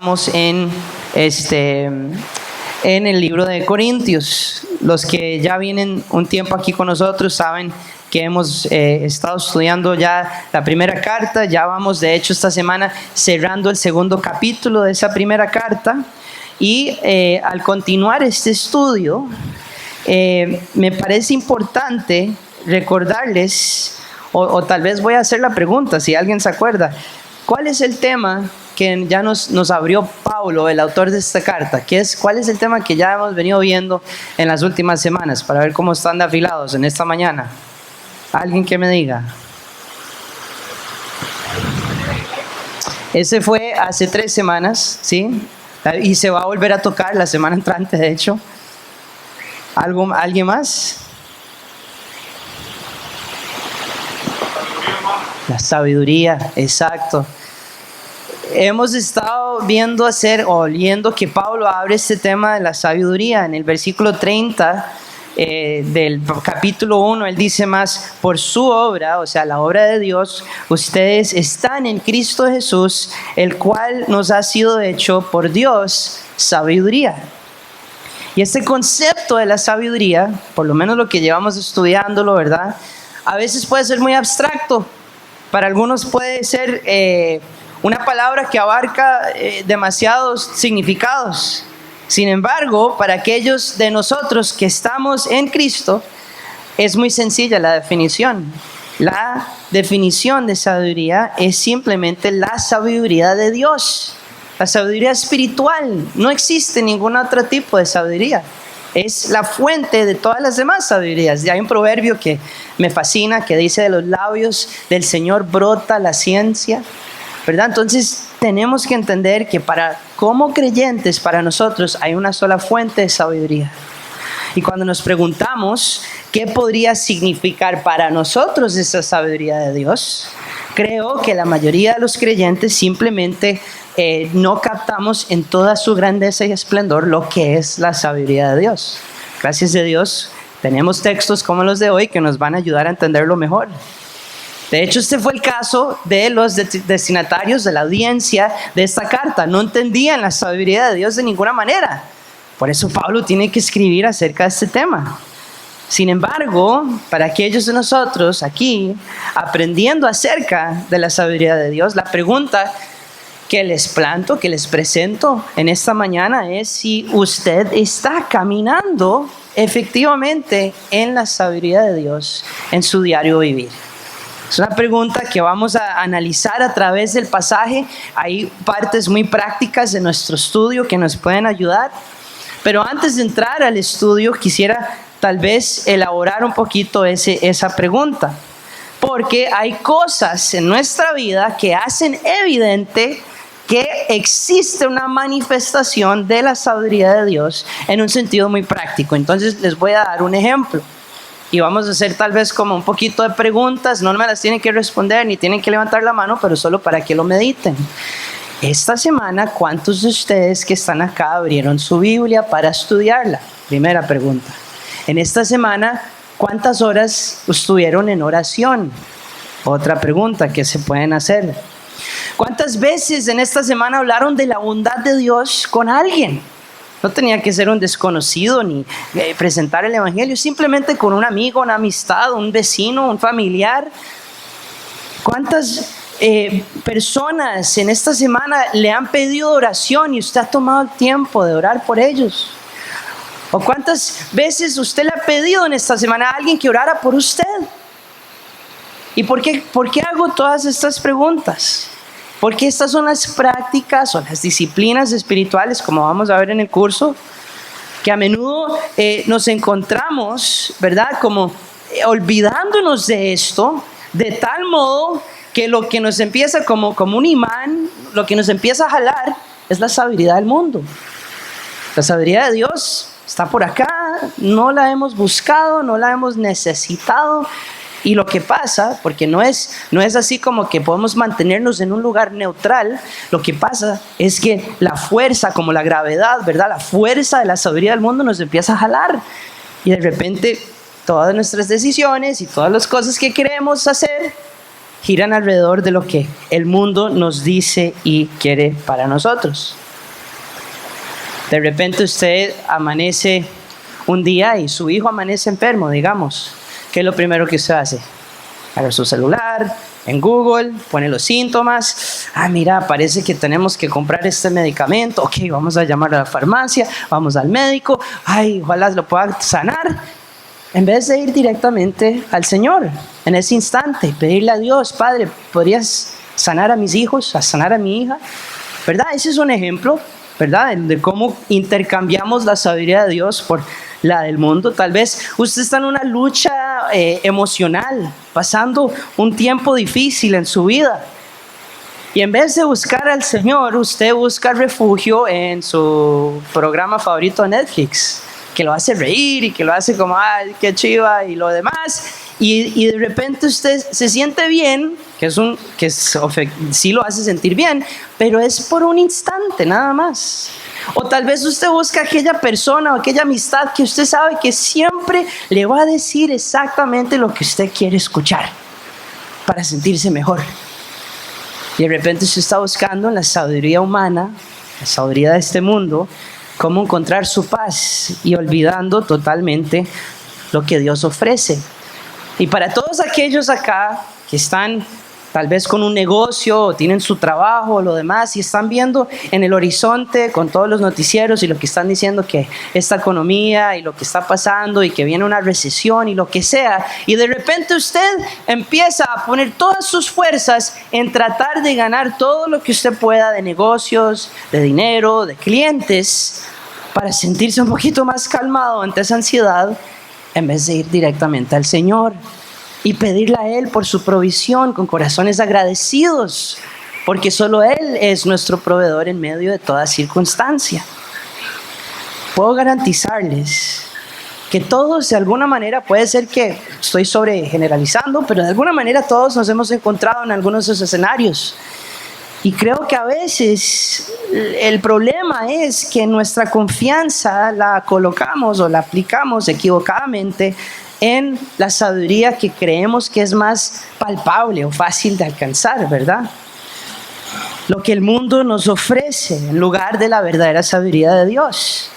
Estamos en el libro de Corintios. Los que ya vienen un tiempo aquí con nosotros saben que hemos estado estudiando ya la primera carta. Ya vamos, de hecho, esta semana cerrando el segundo capítulo de esa primera carta. Y al continuar este estudio, me parece importante recordarles, o tal vez voy a hacer la pregunta, si alguien se acuerda, ¿cuál es el tema que ya nos abrió Pablo, el autor de esta carta? ¿Cuál es el tema que ya hemos venido viendo en las últimas semanas? Para ver cómo están de afilados en esta mañana. ¿Alguien que me diga? Ese fue hace 3 semanas, ¿sí? Y se va a volver a tocar la semana entrante, de hecho. ¿Alguien más? La sabiduría, exacto. Hemos estado viendo oyendo que Pablo abre este tema de la sabiduría. En el versículo 30 del capítulo 1, él dice más: por su obra, o sea, la obra de Dios, ustedes están en Cristo Jesús, el cual nos ha sido hecho por Dios sabiduría. Y este concepto de la sabiduría, por lo menos lo que llevamos estudiándolo, ¿verdad? A veces puede ser muy abstracto. Para algunos puede ser una palabra que abarca demasiados significados. Sin embargo, para aquellos de nosotros que estamos en Cristo, es muy sencilla la definición. La definición de sabiduría es simplemente la sabiduría de Dios, la sabiduría espiritual. No existe ningún otro tipo de sabiduría. Es la fuente de todas las demás sabidurías. Y hay un proverbio que me fascina, que dice: de los labios del Señor brota la ciencia, ¿verdad? Entonces tenemos que entender que como creyentes, para nosotros hay una sola fuente de sabiduría. Y cuando nos preguntamos qué podría significar para nosotros esa sabiduría de Dios, creo que la mayoría de los creyentes simplemente no captamos en toda su grandeza y esplendor lo que es la sabiduría de Dios. Gracias a Dios tenemos textos como los de hoy que nos van a ayudar a entenderlo mejor. De hecho, este fue el caso de los destinatarios de la audiencia de esta carta. No entendían la sabiduría de Dios de ninguna manera. Por eso Pablo tiene que escribir acerca de este tema. Sin embargo, para aquellos de nosotros aquí, aprendiendo acerca de la sabiduría de Dios, la pregunta que les planto, que les presento en esta mañana es si usted está caminando efectivamente en la sabiduría de Dios en su diario vivir. Es una pregunta que vamos a analizar a través del pasaje. Hay partes muy prácticas de nuestro estudio que nos pueden ayudar. Pero antes de entrar al estudio, quisiera tal vez elaborar un poquito esa pregunta. Porque hay cosas en nuestra vida que hacen evidente que existe una manifestación de la sabiduría de Dios en un sentido muy práctico. Entonces les voy a dar un ejemplo. Y vamos a hacer tal vez como un poquito de preguntas. No me las tienen que responder ni tienen que levantar la mano, pero solo para que lo mediten. Esta semana, ¿cuántos de ustedes que están acá abrieron su Biblia para estudiarla? Primera pregunta. En esta semana, ¿cuántas horas estuvieron en oración? Otra pregunta que se pueden hacer. ¿Cuántas veces en esta semana hablaron de la bondad de Dios con alguien? No tenía que ser un desconocido ni presentar el evangelio, simplemente con un amigo, una amistad, un vecino, un familiar. ¿Cuántas personas en esta semana le han pedido oración y usted ha tomado el tiempo de orar por ellos? ¿O cuántas veces usted le ha pedido en esta semana a alguien que orara por usted? ¿Y por qué hago todas estas preguntas? Porque estas son las prácticas o las disciplinas espirituales, como vamos a ver en el curso, que a menudo nos encontramos, ¿verdad? Como olvidándonos de esto, de tal modo que lo que nos empieza como un imán, lo que nos empieza a jalar es la sabiduría del mundo. La sabiduría de Dios está por acá, no la hemos buscado, no la hemos necesitado. Y lo que pasa, porque no es así como que podemos mantenernos en un lugar neutral, lo que pasa es que la fuerza, como la gravedad, ¿verdad? La fuerza de la sabiduría del mundo nos empieza a jalar. Y de repente todas nuestras decisiones y todas las cosas que queremos hacer giran alrededor de lo que el mundo nos dice y quiere para nosotros. De repente usted amanece un día y su hijo amanece enfermo, digamos. ¿Qué es lo primero que usted hace? Agarra su celular, en Google, pone los síntomas. Mira, parece que tenemos que comprar este medicamento. Ok, vamos a llamar a la farmacia, vamos al médico. Ojalá lo pueda sanar. En vez de ir directamente al Señor en ese instante, pedirle a Dios, Padre, ¿podrías sanar a mis hijos, a sanar a mi hija? ¿Verdad? Ese es un ejemplo, ¿verdad? De cómo intercambiamos la sabiduría de Dios por la del mundo. Tal vez usted está en una lucha emocional, pasando un tiempo difícil en su vida. Y en vez de buscar al Señor, usted busca refugio en su programa favorito de Netflix, que lo hace reír y que lo hace como, ¡ay, qué chiva! Y lo demás. Y de repente usted se siente bien, sí lo hace sentir bien, pero es por un instante nada más. O tal vez usted busca aquella persona o aquella amistad que usted sabe que siempre le va a decir exactamente lo que usted quiere escuchar para sentirse mejor. Y de repente usted está buscando en la sabiduría humana, la sabiduría de este mundo, cómo encontrar su paz y olvidando totalmente lo que Dios ofrece. Y para todos aquellos acá que están tal vez con un negocio o tienen su trabajo o lo demás y están viendo en el horizonte con todos los noticieros y lo que están diciendo que esta economía y lo que está pasando y que viene una recesión y lo que sea, y de repente usted empieza a poner todas sus fuerzas en tratar de ganar todo lo que usted pueda de negocios, de dinero, de clientes, para sentirse un poquito más calmado ante esa ansiedad, en vez de ir directamente al Señor y pedirle a Él por su provisión con corazones agradecidos, porque solo Él es nuestro proveedor en medio de toda circunstancia. Puedo garantizarles que todos de alguna manera, puede ser que estoy sobregeneralizando, pero de alguna manera todos nos hemos encontrado en algunos de esos escenarios. Y creo que a veces el problema es que nuestra confianza la colocamos o la aplicamos equivocadamente en la sabiduría que creemos que es más palpable o fácil de alcanzar, ¿verdad? Lo que el mundo nos ofrece en lugar de la verdadera sabiduría de Dios.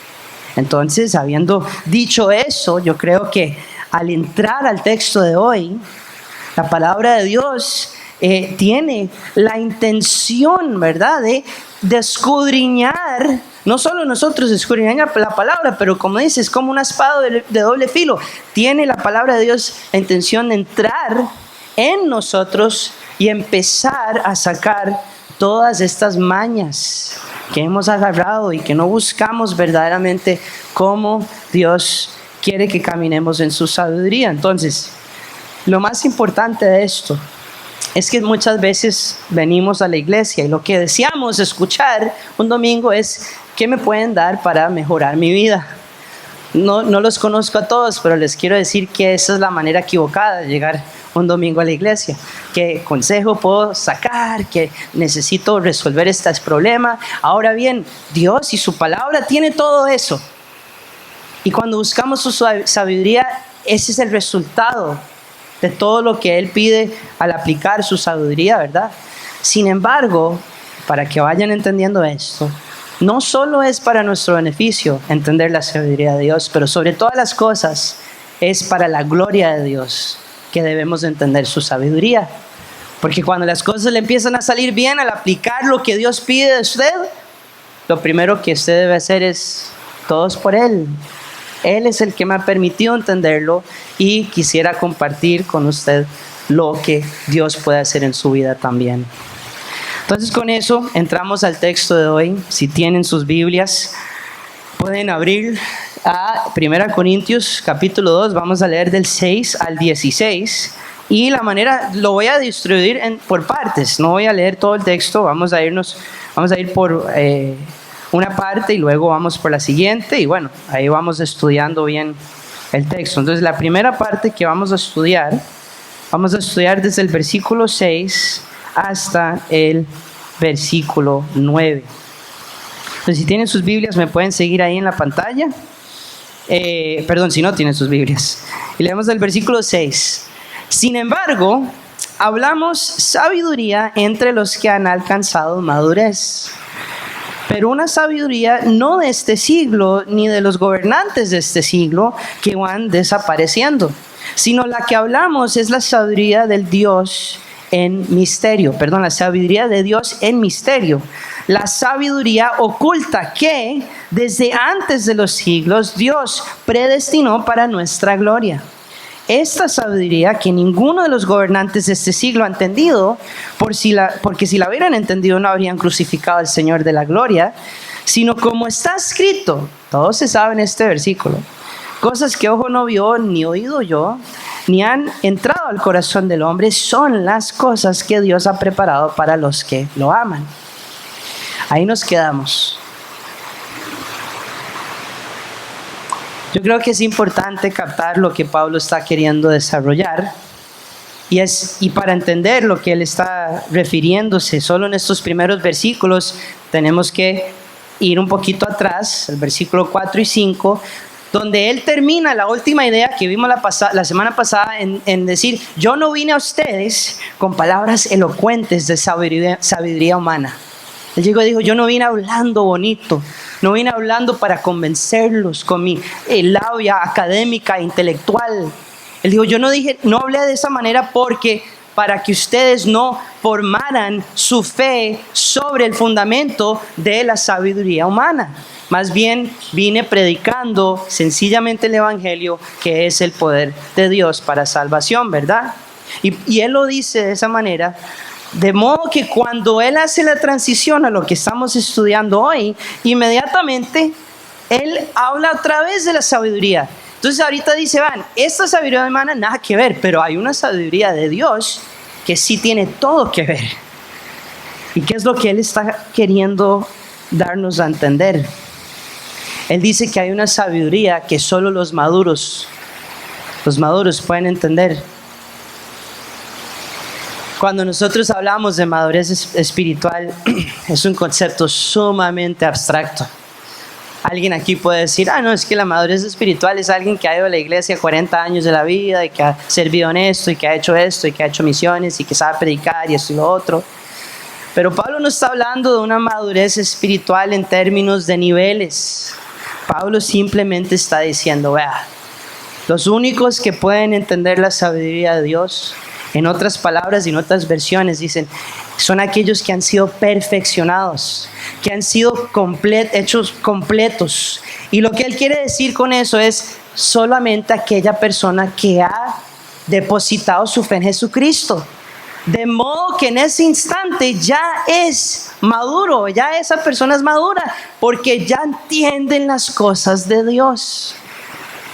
Entonces, habiendo dicho eso, yo creo que al entrar al texto de hoy, la palabra de Dios tiene la intención, ¿verdad?, de escudriñar, no solo nosotros escudriñar la palabra, pero como dice, es como una espada de doble filo. Tiene la palabra de Dios la intención de entrar en nosotros y empezar a sacar todas estas mañas que hemos agarrado y que no buscamos verdaderamente cómo Dios quiere que caminemos en su sabiduría. Entonces, lo más importante de esto es que muchas veces venimos a la iglesia y lo que deseamos escuchar un domingo es ¿qué me pueden dar para mejorar mi vida? No los conozco a todos, pero les quiero decir que esa es la manera equivocada de llegar un domingo a la iglesia. ¿Qué consejo puedo sacar? ¿Que necesito resolver este problema? Ahora bien, Dios y su palabra tiene todo eso. Y cuando buscamos su sabiduría, ese es el resultado de todo lo que Él pide al aplicar su sabiduría, ¿verdad? Sin embargo, para que vayan entendiendo esto, no solo es para nuestro beneficio entender la sabiduría de Dios, pero sobre todas las cosas es para la gloria de Dios que debemos entender su sabiduría. Porque cuando las cosas le empiezan a salir bien al aplicar lo que Dios pide de usted, lo primero que usted debe hacer es todos por Él. Él es el que me ha permitido entenderlo y quisiera compartir con usted lo que Dios puede hacer en su vida también. Entonces con eso entramos al texto de hoy. Si tienen sus Biblias, pueden abrir a 1 Corintios capítulo 2. Vamos a leer del 6 al 16. Y la manera, lo voy a distribuir por partes. No voy a leer todo el texto. Vamos a ir por una parte y luego vamos por la siguiente. Y bueno, ahí vamos estudiando bien el texto. Entonces la primera parte que vamos a estudiar desde el versículo 6 hasta el versículo 9. Entonces, si tienen sus Biblias, me pueden seguir ahí en la pantalla. Si no tienen sus Biblias. Y leemos el versículo 6. Sin embargo, hablamos sabiduría entre los que han alcanzado madurez. pero una sabiduría no de este siglo ni de los gobernantes de este siglo que van desapareciendo, sino la que hablamos es la sabiduría del Dios en misterio, la sabiduría de Dios en misterio, la sabiduría oculta que desde antes de los siglos Dios predestinó para nuestra gloria. Esta sabiduría que ninguno de los gobernantes de este siglo ha entendido, porque si la hubieran entendido no habrían crucificado al Señor de la gloria, sino como está escrito, todos se saben este versículo, cosas que ojo no vio, ni oído yo, ni han entrado al corazón del hombre, son las cosas que Dios ha preparado para los que lo aman. Ahí nos quedamos. Yo creo que es importante captar lo que Pablo está queriendo desarrollar y para entender lo que él está refiriéndose, solo en estos primeros versículos tenemos que ir un poquito atrás, el versículo 4 y 5, donde él termina la última idea que vimos la semana pasada en decir, yo no vine a ustedes con palabras elocuentes de sabiduría humana. Él llegó y dijo, yo no vine hablando bonito, no vine hablando para convencerlos con mi labia académica, intelectual. Él dijo, no hablé de esa manera para que ustedes no formaran su fe sobre el fundamento de la sabiduría humana. Más bien vine predicando sencillamente el evangelio, que es el poder de Dios para salvación, ¿verdad? Y él lo dice de esa manera, de modo que cuando él hace la transición a lo que estamos estudiando hoy, inmediatamente él habla otra vez de la sabiduría. Entonces ahorita dice, esta sabiduría humana nada que ver, pero hay una sabiduría de Dios que sí tiene todo que ver. ¿Y qué es lo que él está queriendo darnos a entender? Él dice que hay una sabiduría que solo los maduros pueden entender. Cuando nosotros hablamos de madurez espiritual, es un concepto sumamente abstracto. Alguien aquí puede decir, no, es que la madurez espiritual es alguien que ha ido a la iglesia 40 años de la vida y que ha servido en esto y que ha hecho esto y que ha hecho misiones y que sabe predicar y esto y lo otro. Pero Pablo no está hablando de una madurez espiritual en términos de niveles. Pablo simplemente está diciendo, los únicos que pueden entender la sabiduría de Dios, en otras palabras y en otras versiones dicen, son aquellos que han sido perfeccionados, que han sido hechos completos. Y lo que él quiere decir con eso es solamente aquella persona que ha depositado su fe en Jesucristo. De modo que en ese instante ya es maduro, ya esa persona es madura, porque ya entienden las cosas de Dios.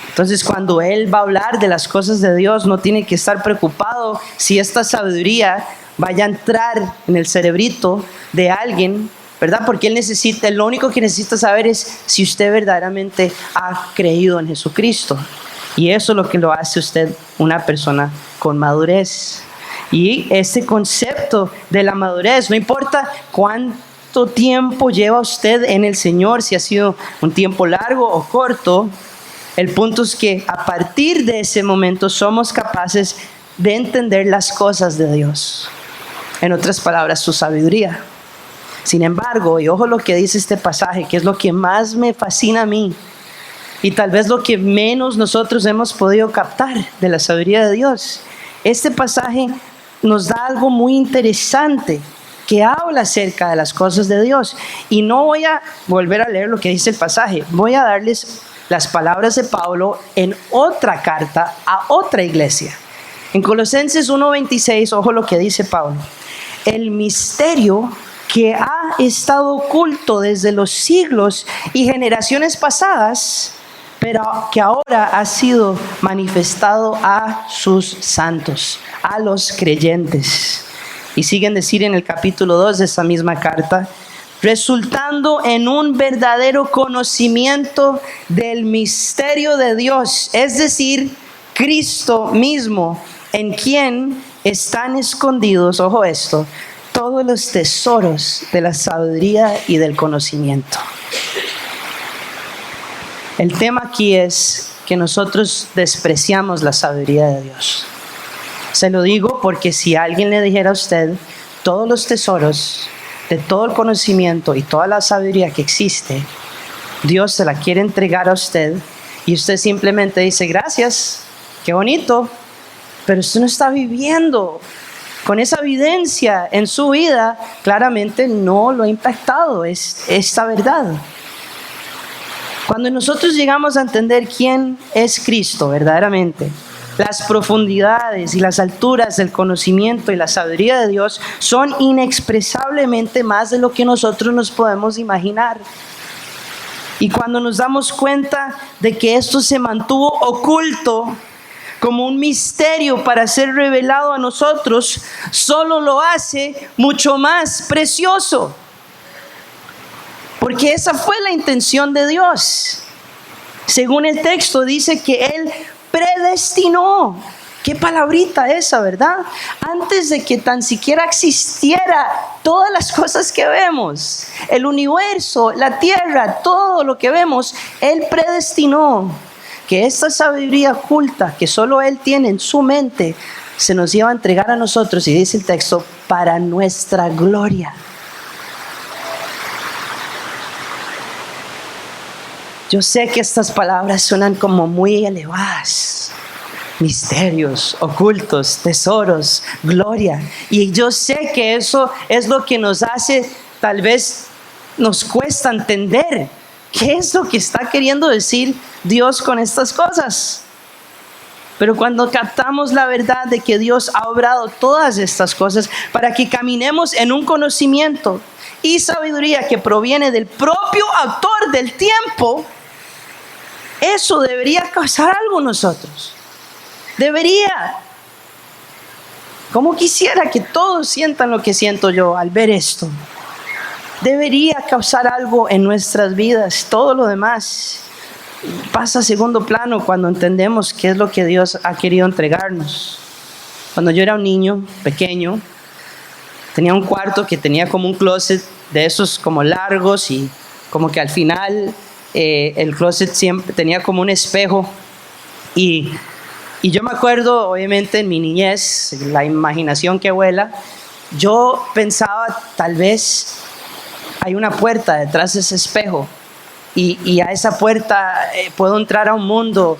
Entonces cuando él va a hablar de las cosas de Dios, no tiene que estar preocupado si esta sabiduría vaya a entrar en el cerebrito de alguien, ¿verdad? Porque lo único que necesita saber es si usted verdaderamente ha creído en Jesucristo. Y eso es lo que lo hace usted una persona con madurez. Y ese concepto de la madurez, no importa cuánto tiempo lleva usted en el Señor, si ha sido un tiempo largo o corto, el punto es que a partir de ese momento somos capaces de entender las cosas de Dios. En otras palabras, su sabiduría. Sin embargo, y ojo lo que dice este pasaje, que es lo que más me fascina a mí, y tal vez lo que menos nosotros hemos podido captar de la sabiduría de Dios. Este pasaje nos da algo muy interesante que habla acerca de las cosas de Dios. Y no voy a volver a leer lo que dice el pasaje, voy a darles las palabras de Pablo en otra carta a otra iglesia. En Colosenses 1:26, ojo lo que dice Pablo. El misterio que ha estado oculto desde los siglos y generaciones pasadas, pero que ahora ha sido manifestado a sus santos, a los creyentes. Y siguen decir en el capítulo 2 de esa misma carta, resultando en un verdadero conocimiento del misterio de Dios, es decir, Cristo mismo, en quien están escondidos, ojo esto, todos los tesoros de la sabiduría y del conocimiento. El tema aquí es que nosotros despreciamos la sabiduría de Dios. Se lo digo porque si alguien le dijera a usted todos los tesoros de todo el conocimiento y toda la sabiduría que existe, Dios se la quiere entregar a usted y usted simplemente dice, gracias, qué bonito, pero usted no está viviendo con esa evidencia en su vida. Claramente no lo ha impactado esta verdad. Cuando nosotros llegamos a entender quién es Cristo verdaderamente, las profundidades y las alturas del conocimiento y la sabiduría de Dios son inexpresablemente más de lo que nosotros nos podemos imaginar. Y cuando nos damos cuenta de que esto se mantuvo oculto como un misterio para ser revelado a nosotros, solo lo hace mucho más precioso. Porque esa fue la intención de Dios. Según el texto dice que Él predestinó. Qué palabrita esa, ¿verdad? Antes de que tan siquiera existiera todas las cosas que vemos, el universo, la tierra, todo lo que vemos, Él predestinó que esta sabiduría oculta que solo Él tiene en su mente se nos iba a entregar a nosotros, y dice el texto, para nuestra gloria. Yo sé que estas palabras suenan como muy elevadas. Misterios, ocultos, tesoros, gloria. Y yo sé que eso es lo que nos hace, tal vez nos cuesta entender qué es lo que está queriendo decir Dios con estas cosas. Pero cuando captamos la verdad de que Dios ha obrado todas estas cosas para que caminemos en un conocimiento y sabiduría que proviene del propio autor del tiempo, eso debería causar algo en nosotros. Debería. Como quisiera que todos sientan lo que siento yo al ver esto. Debería causar algo en nuestras vidas. Todo lo demás pasa a segundo plano cuando entendemos qué es lo que Dios ha querido entregarnos. Cuando yo era un niño pequeño, tenía un cuarto que tenía como un closet de esos como largos, y como que al final el closet siempre tenía como un espejo. Y yo me acuerdo, obviamente, en mi niñez, la imaginación que vuela, yo pensaba, tal vez hay una puerta detrás de ese espejo, y a esa puerta puedo entrar a un mundo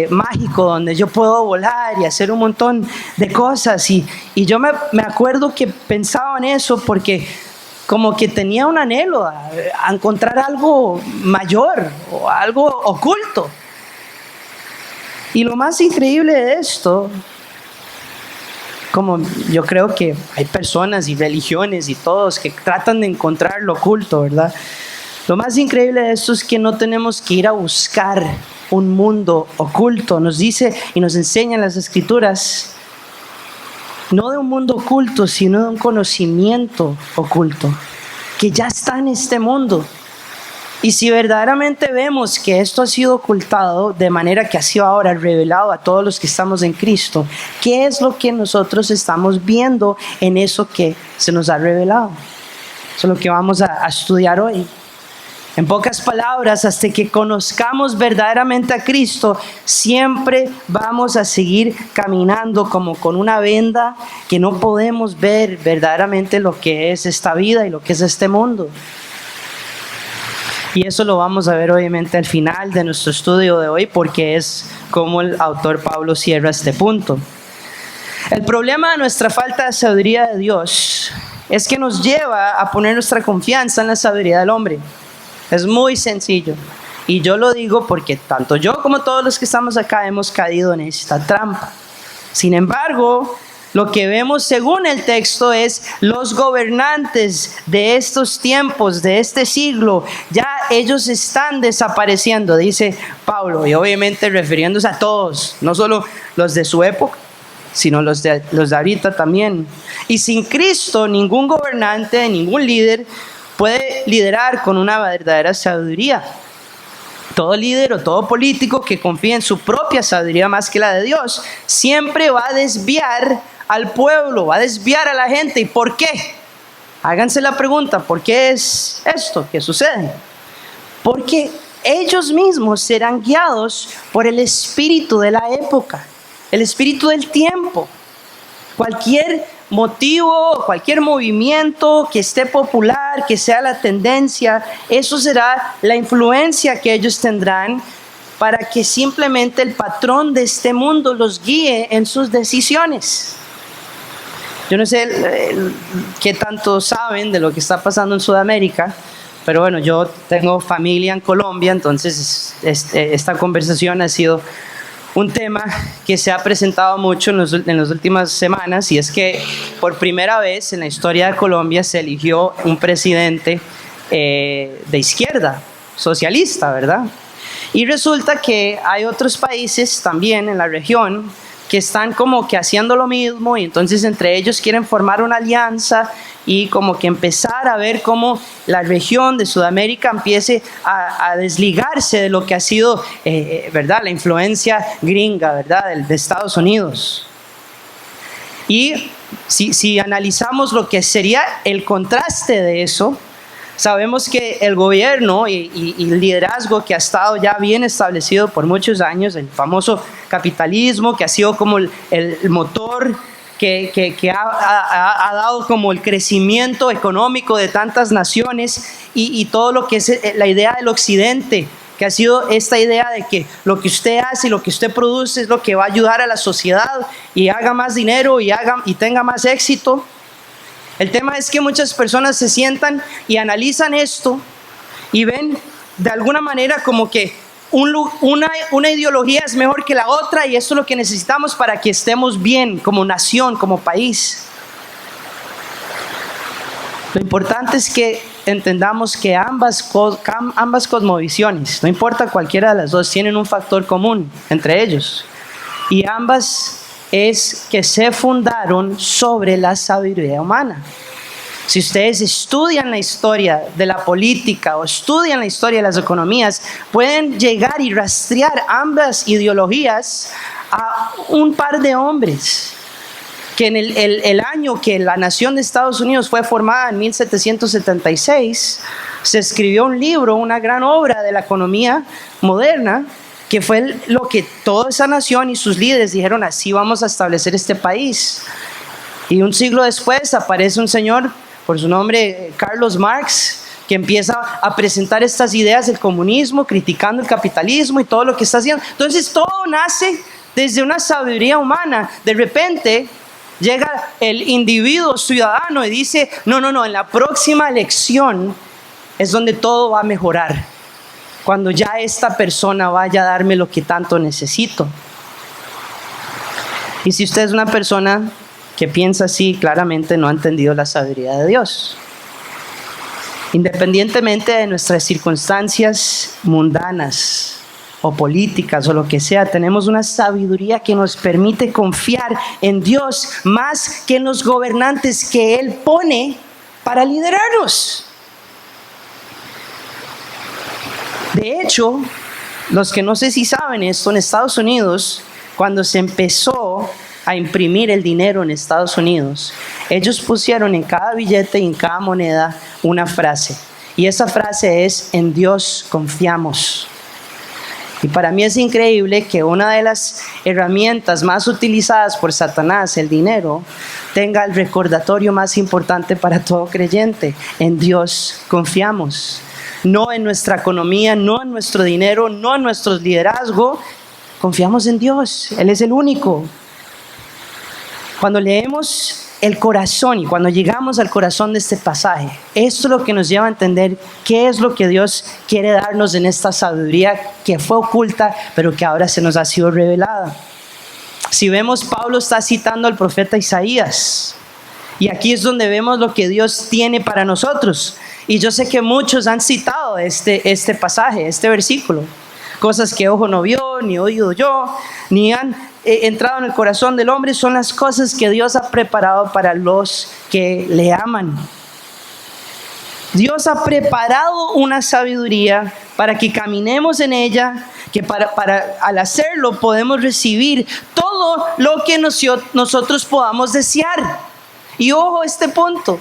mágico donde yo puedo volar y hacer un montón de cosas. Y yo me acuerdo que pensaba en eso porque como que tenía un anhelo a encontrar algo mayor o algo oculto. Y lo más increíble de esto, como yo creo que hay personas y religiones y todos que tratan de encontrar lo oculto, ¿verdad? Lo más increíble de esto es que no tenemos que ir a buscar un mundo oculto. Nos dice y nos enseña en las Escrituras, no de un mundo oculto, sino de un conocimiento oculto, que ya está en este mundo. Y si verdaderamente vemos que esto ha sido ocultado de manera que ha sido ahora revelado a todos los que estamos en Cristo, ¿qué es lo que nosotros estamos viendo en eso que se nos ha revelado? Eso es lo que vamos a estudiar hoy. En pocas palabras, hasta que conozcamos verdaderamente a Cristo, siempre vamos a seguir caminando como con una venda, que no podemos ver verdaderamente lo que es esta vida y lo que es este mundo. Y eso lo vamos a ver obviamente al final de nuestro estudio de hoy, porque es como el autor Pablo cierra este punto. El problema de nuestra falta de sabiduría de Dios es que nos lleva a poner nuestra confianza en la sabiduría del hombre. Es muy sencillo. Y yo lo digo porque tanto yo como todos los que estamos acá hemos caído en esta trampa. Sin embargo, lo que vemos según el texto es los gobernantes de estos tiempos, de este siglo, ya ellos están desapareciendo, dice Pablo, y obviamente refiriéndose a todos, no solo los de su época, sino los de ahorita también. Y sin Cristo, ningún gobernante, ningún líder puede liderar con una verdadera sabiduría. Todo líder o todo político que confíe en su propia sabiduría más que la de Dios, siempre va a desviar al pueblo, va a desviar a la gente. ¿Y por qué? Háganse la pregunta, ¿por qué es esto que sucede? Porque ellos mismos serán guiados por el espíritu de la época, el espíritu del tiempo. Cualquier motivo, cualquier movimiento que esté popular, que sea la tendencia, eso será la influencia que ellos tendrán para que simplemente el patrón de este mundo los guíe en sus decisiones. Yo no sé qué tanto saben de lo que está pasando en Sudamérica, pero bueno, yo tengo familia en Colombia, entonces esta conversación ha sido un tema que se ha presentado mucho en las últimas semanas, y es que por primera vez en la historia de Colombia se eligió un presidente de izquierda, socialista, ¿verdad? Y resulta que hay otros países también en la región que están como que haciendo lo mismo, y entonces entre ellos quieren formar una alianza y como que empezar a ver cómo la región de Sudamérica empiece a desligarse de lo que ha sido, ¿verdad?, la influencia gringa, ¿verdad?, de Estados Unidos. Y si analizamos lo que sería el contraste de eso, sabemos que el gobierno y el liderazgo que ha estado ya bien establecido por muchos años, el famoso capitalismo, que ha sido como el motor que ha dado como el crecimiento económico de tantas naciones, y todo lo que es la idea del occidente, que ha sido esta idea de que lo que usted hace y lo que usted produce es lo que va a ayudar a la sociedad y haga más dinero y tenga más éxito. El tema es que muchas personas se sientan y analizan esto y ven de alguna manera como que una ideología es mejor que la otra, y eso es lo que necesitamos para que estemos bien como nación, como país. Lo importante es que entendamos que ambas cosmovisiones, no importa cualquiera de las dos, tienen un factor común entre ellos, y ambas es que se fundaron sobre la sabiduría humana. Si ustedes estudian la historia de la política o estudian la historia de las economías, pueden llegar y rastrear ambas ideologías a un par de hombres que en el año que la nación de Estados Unidos fue formada, en 1776, se escribió un libro, una gran obra de la economía moderna, que fue lo que toda esa nación y sus líderes dijeron: así vamos a establecer este país. Y un siglo después aparece un señor por su nombre, Carlos Marx, que empieza a presentar estas ideas del comunismo, criticando el capitalismo y todo lo que está haciendo. Entonces todo nace desde una sabiduría humana. De repente llega el individuo ciudadano y dice: no, en la próxima elección es donde todo va a mejorar, cuando ya esta persona vaya a darme lo que tanto necesito. Y si usted es una persona que piensa así, claramente no ha entendido la sabiduría de Dios. Independientemente de nuestras circunstancias mundanas o políticas o lo que sea, tenemos una sabiduría que nos permite confiar en Dios más que en los gobernantes que Él pone para liderarnos. De hecho, los que no sé si saben esto, en Estados Unidos, cuando se empezó a imprimir el dinero en Estados Unidos, ellos pusieron en cada billete y en cada moneda una frase. Y esa frase es: en Dios confiamos. Y para mí es increíble que una de las herramientas más utilizadas por Satanás, el dinero, tenga el recordatorio más importante para todo creyente: en Dios confiamos. No en nuestra economía, no en nuestro dinero, no en nuestro liderazgo. Confiamos en Dios, Él es el único. Cuando leemos el corazón y cuando llegamos al corazón de este pasaje, esto es lo que nos lleva a entender qué es lo que Dios quiere darnos en esta sabiduría que fue oculta, pero que ahora se nos ha sido revelada. Si vemos, Pablo está citando al profeta Isaías, y aquí es donde vemos lo que Dios tiene para nosotros. Y yo sé que muchos han citado este pasaje, este versículo. Cosas que ojo no vio, ni oído yo, ni han entrado en el corazón del hombre, son las cosas que Dios ha preparado para los que le aman. Dios ha preparado una sabiduría para que caminemos en ella, que al hacerlo podemos recibir todo lo que nosotros podamos desear. Y ojo este punto: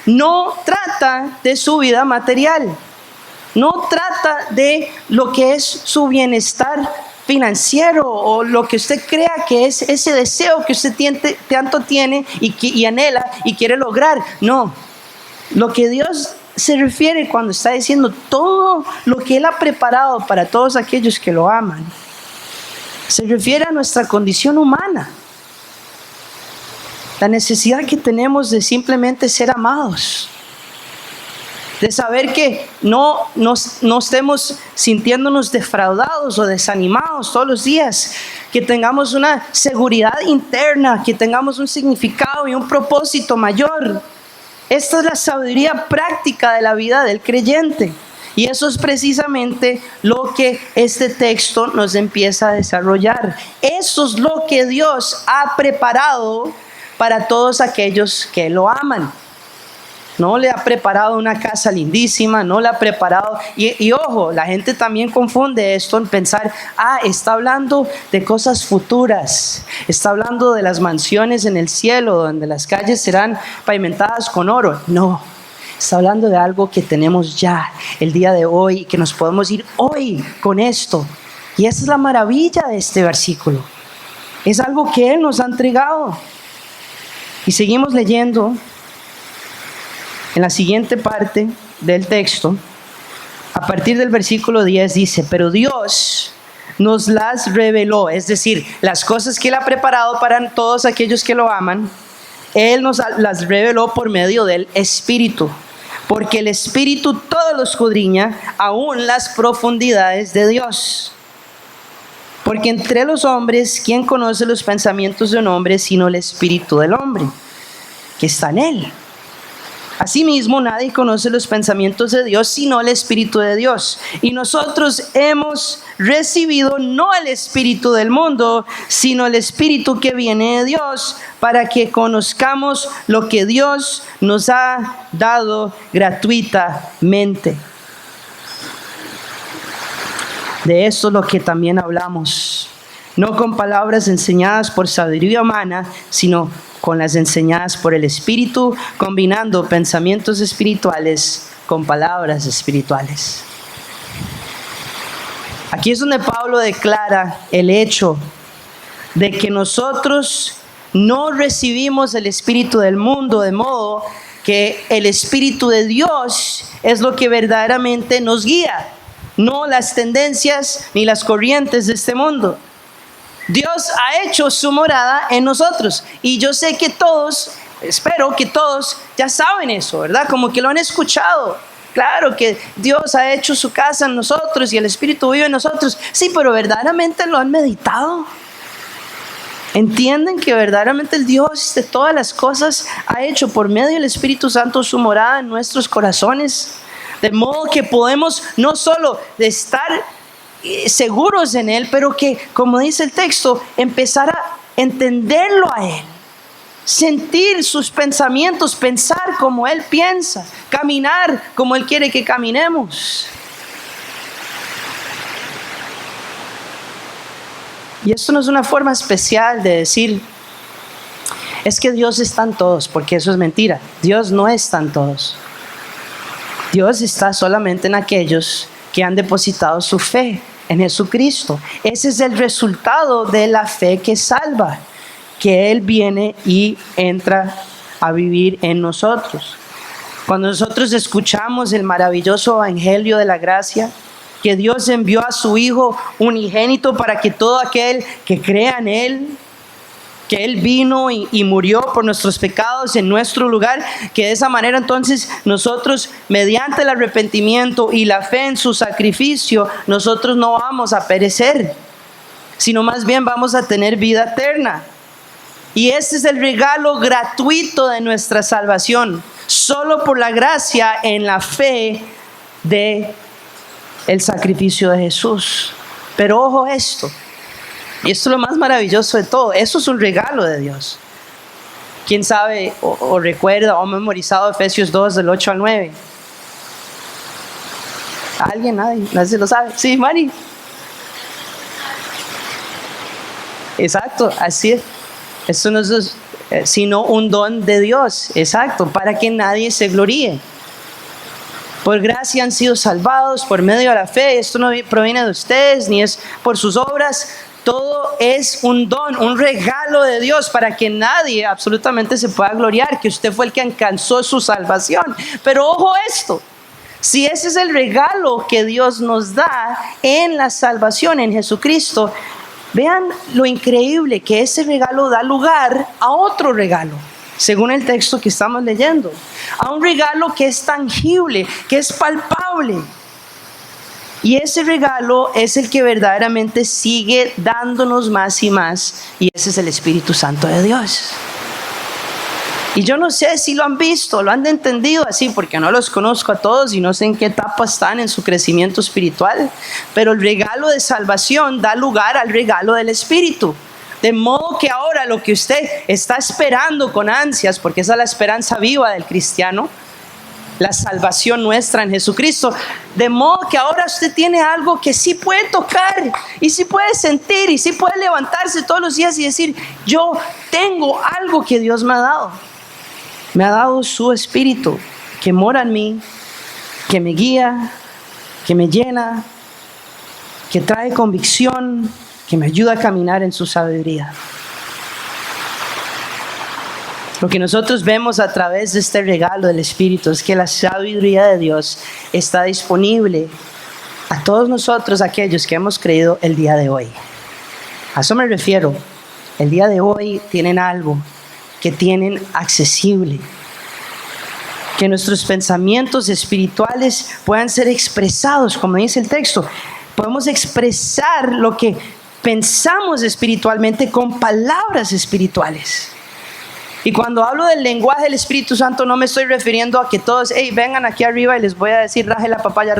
no trata de su vida material, no trata de lo que es su bienestar financiero o lo que usted crea que es ese deseo que usted tanto tiene y anhela y quiere lograr. No, lo que Dios se refiere cuando está diciendo todo lo que Él ha preparado para todos aquellos que lo aman, se refiere a nuestra condición humana, la necesidad que tenemos de simplemente ser amados, de saber que no estemos sintiéndonos defraudados o desanimados todos los días, que tengamos una seguridad interna, que tengamos un significado y un propósito mayor. Esta es la sabiduría práctica de la vida del creyente. Y eso es precisamente lo que este texto nos empieza a desarrollar. Eso es lo que Dios ha preparado para todos aquellos que lo aman. No le ha preparado una casa lindísima, no le ha preparado, y ojo, la gente también confunde esto en pensar, está hablando de cosas futuras, está hablando de las mansiones en el cielo, donde las calles serán pavimentadas con oro. No, está hablando de algo que tenemos ya, el día de hoy, que nos podemos ir hoy con esto. Y esa es la maravilla de este versículo, es algo que Él nos ha entregado. Y seguimos leyendo. En la siguiente parte del texto, a partir del versículo 10 dice, pero Dios nos las reveló, es decir, las cosas que Él ha preparado para todos aquellos que lo aman, Él nos las reveló por medio del Espíritu, porque el Espíritu todo lo escudriña, aún las profundidades de Dios. Porque entre los hombres, ¿quién conoce los pensamientos de un hombre sino el Espíritu del hombre, que está en él? Asimismo, nadie conoce los pensamientos de Dios sino el Espíritu de Dios. Y nosotros hemos recibido no el espíritu del mundo, sino el Espíritu que viene de Dios, para que conozcamos lo que Dios nos ha dado gratuitamente. De esto es lo que también hablamos, no con palabras enseñadas por sabiduría humana, sino con las enseñadas por el Espíritu, combinando pensamientos espirituales con palabras espirituales. Aquí es donde Pablo declara el hecho de que nosotros no recibimos el espíritu del mundo, de modo que el Espíritu de Dios es lo que verdaderamente nos guía, no las tendencias ni las corrientes de este mundo. Dios ha hecho su morada en nosotros, y yo sé que todos, espero que todos ya saben eso, ¿verdad? Como que lo han escuchado. Claro que Dios ha hecho su casa en nosotros y el Espíritu vive en nosotros. Sí, pero verdaderamente lo han meditado. ¿Entienden que verdaderamente el Dios de todas las cosas ha hecho por medio del Espíritu Santo su morada en nuestros corazones? De modo que podemos no solo de estar seguros en Él, pero que, como dice el texto, empezar a entenderlo a Él, sentir sus pensamientos, pensar como Él piensa, caminar como Él quiere que caminemos. Y esto no es una forma especial de decir, es que Dios está en todos, porque eso es mentira. Dios no está en todos. Dios está solamente en aquellos que han depositado su fe en Jesucristo. Ese es el resultado de la fe que salva, que Él viene y entra a vivir en nosotros. Cuando nosotros escuchamos el maravilloso evangelio de la gracia, que Dios envió a su Hijo unigénito para que todo aquel que crea en Él, que Él vino y murió por nuestros pecados en nuestro lugar, que de esa manera entonces nosotros, mediante el arrepentimiento y la fe en su sacrificio, nosotros no vamos a perecer, sino más bien vamos a tener vida eterna. Y ese es el regalo gratuito de nuestra salvación, solo por la gracia en la fe de el sacrificio de Jesús. Pero ojo esto, y esto es lo más maravilloso de todo, eso es un regalo de Dios. ¿Quién sabe o recuerda o ha memorizado Efesios 2 del 8 al 9? ¿Alguien? ¿Nadie lo sabe? Sí, Mari. Exacto, así es. Esto no es sino un don de Dios, exacto, para que nadie se gloríe. Por gracia han sido salvados por medio de la fe. Esto no proviene de ustedes, ni es por sus obras. Todo es un don, un regalo de Dios para que nadie absolutamente se pueda gloriar, que usted fue el que alcanzó su salvación. Pero ojo esto, si ese es el regalo que Dios nos da en la salvación en Jesucristo, vean lo increíble que ese regalo da lugar a otro regalo, según el texto que estamos leyendo, a un regalo que es tangible, que es palpable. Y ese regalo es el que verdaderamente sigue dándonos más y más, y ese es el Espíritu Santo de Dios. Y yo no sé si lo han visto, lo han entendido así, porque no los conozco a todos y no sé en qué etapa están en su crecimiento espiritual, pero el regalo de salvación da lugar al regalo del Espíritu. De modo que ahora lo que usted está esperando con ansias, porque esa es la esperanza viva del cristiano, la salvación nuestra en Jesucristo, de modo que ahora usted tiene algo que sí puede tocar y sí puede sentir y sí puede levantarse todos los días y decir: yo tengo algo que Dios me ha dado. Me ha dado su Espíritu que mora en mí, que me guía, que me llena, que trae convicción, que me ayuda a caminar en su sabiduría. Lo que nosotros vemos a través de este regalo del Espíritu es que la sabiduría de Dios está disponible a todos nosotros, aquellos que hemos creído el día de hoy. A eso me refiero. El día de hoy tienen algo que tienen accesible. Que nuestros pensamientos espirituales puedan ser expresados, como dice el texto. Podemos expresar lo que pensamos espiritualmente con palabras espirituales. Y cuando hablo del lenguaje del Espíritu Santo, no me estoy refiriendo a que todos, vengan aquí arriba y les voy a decir: raje la papaya,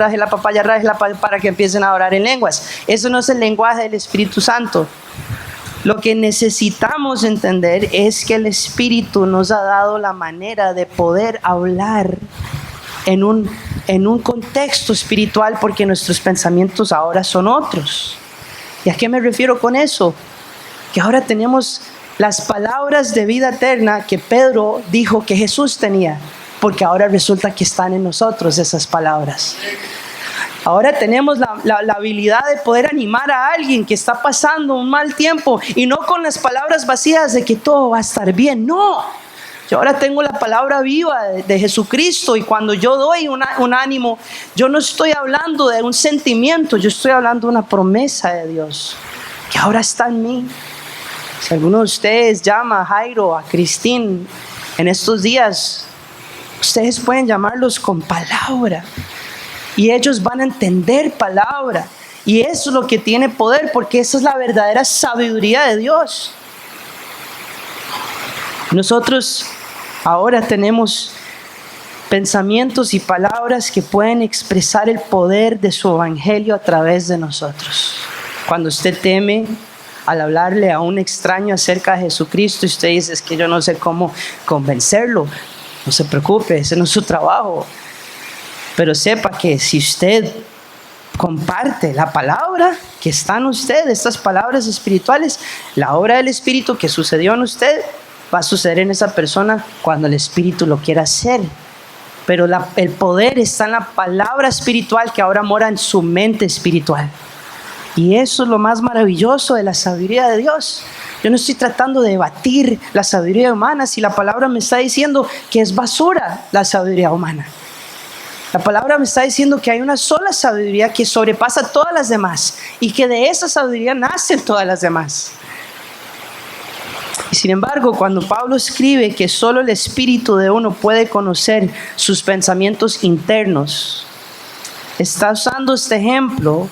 para que empiecen a orar en lenguas. Eso no es el lenguaje del Espíritu Santo. Lo que necesitamos entender es que el Espíritu nos ha dado la manera de poder hablar en un contexto espiritual, porque nuestros pensamientos ahora son otros. ¿Y a qué me refiero con eso? Que ahora tenemos las palabras de vida eterna que Pedro dijo que Jesús tenía, porque ahora resulta que están en nosotros esas palabras. Ahora tenemos la habilidad de poder animar a alguien que está pasando un mal tiempo, y no con las palabras vacías de que todo va a estar bien. No, yo ahora tengo la palabra viva de Jesucristo, y cuando yo doy un ánimo, yo no estoy hablando de un sentimiento, yo estoy hablando de una promesa de Dios que ahora está en mí. Si alguno de ustedes llama a Jairo, a Cristín en estos días, ustedes pueden llamarlos con palabra y ellos van a entender palabra, y eso es lo que tiene poder, porque esa es la verdadera sabiduría de Dios. Nosotros ahora tenemos pensamientos y palabras que pueden expresar el poder de su evangelio a través de nosotros. Cuando usted teme al hablarle a un extraño acerca de Jesucristo y usted dice: es que yo no sé cómo convencerlo, no se preocupe, ese no es su trabajo. Pero sepa que si usted comparte la palabra que está en usted, estas palabras espirituales, la obra del Espíritu que sucedió en usted va a suceder en esa persona cuando el Espíritu lo quiera hacer. Pero el poder está en la palabra espiritual que ahora mora en su mente espiritual. Y eso es lo más maravilloso de la sabiduría de Dios. Yo no estoy tratando de debatir la sabiduría humana si la palabra me está diciendo que es basura la sabiduría humana. La palabra me está diciendo que hay una sola sabiduría que sobrepasa todas las demás, y que de esa sabiduría nacen todas las demás. Y sin embargo, cuando Pablo escribe que solo el espíritu de uno puede conocer sus pensamientos internos, está usando este ejemplo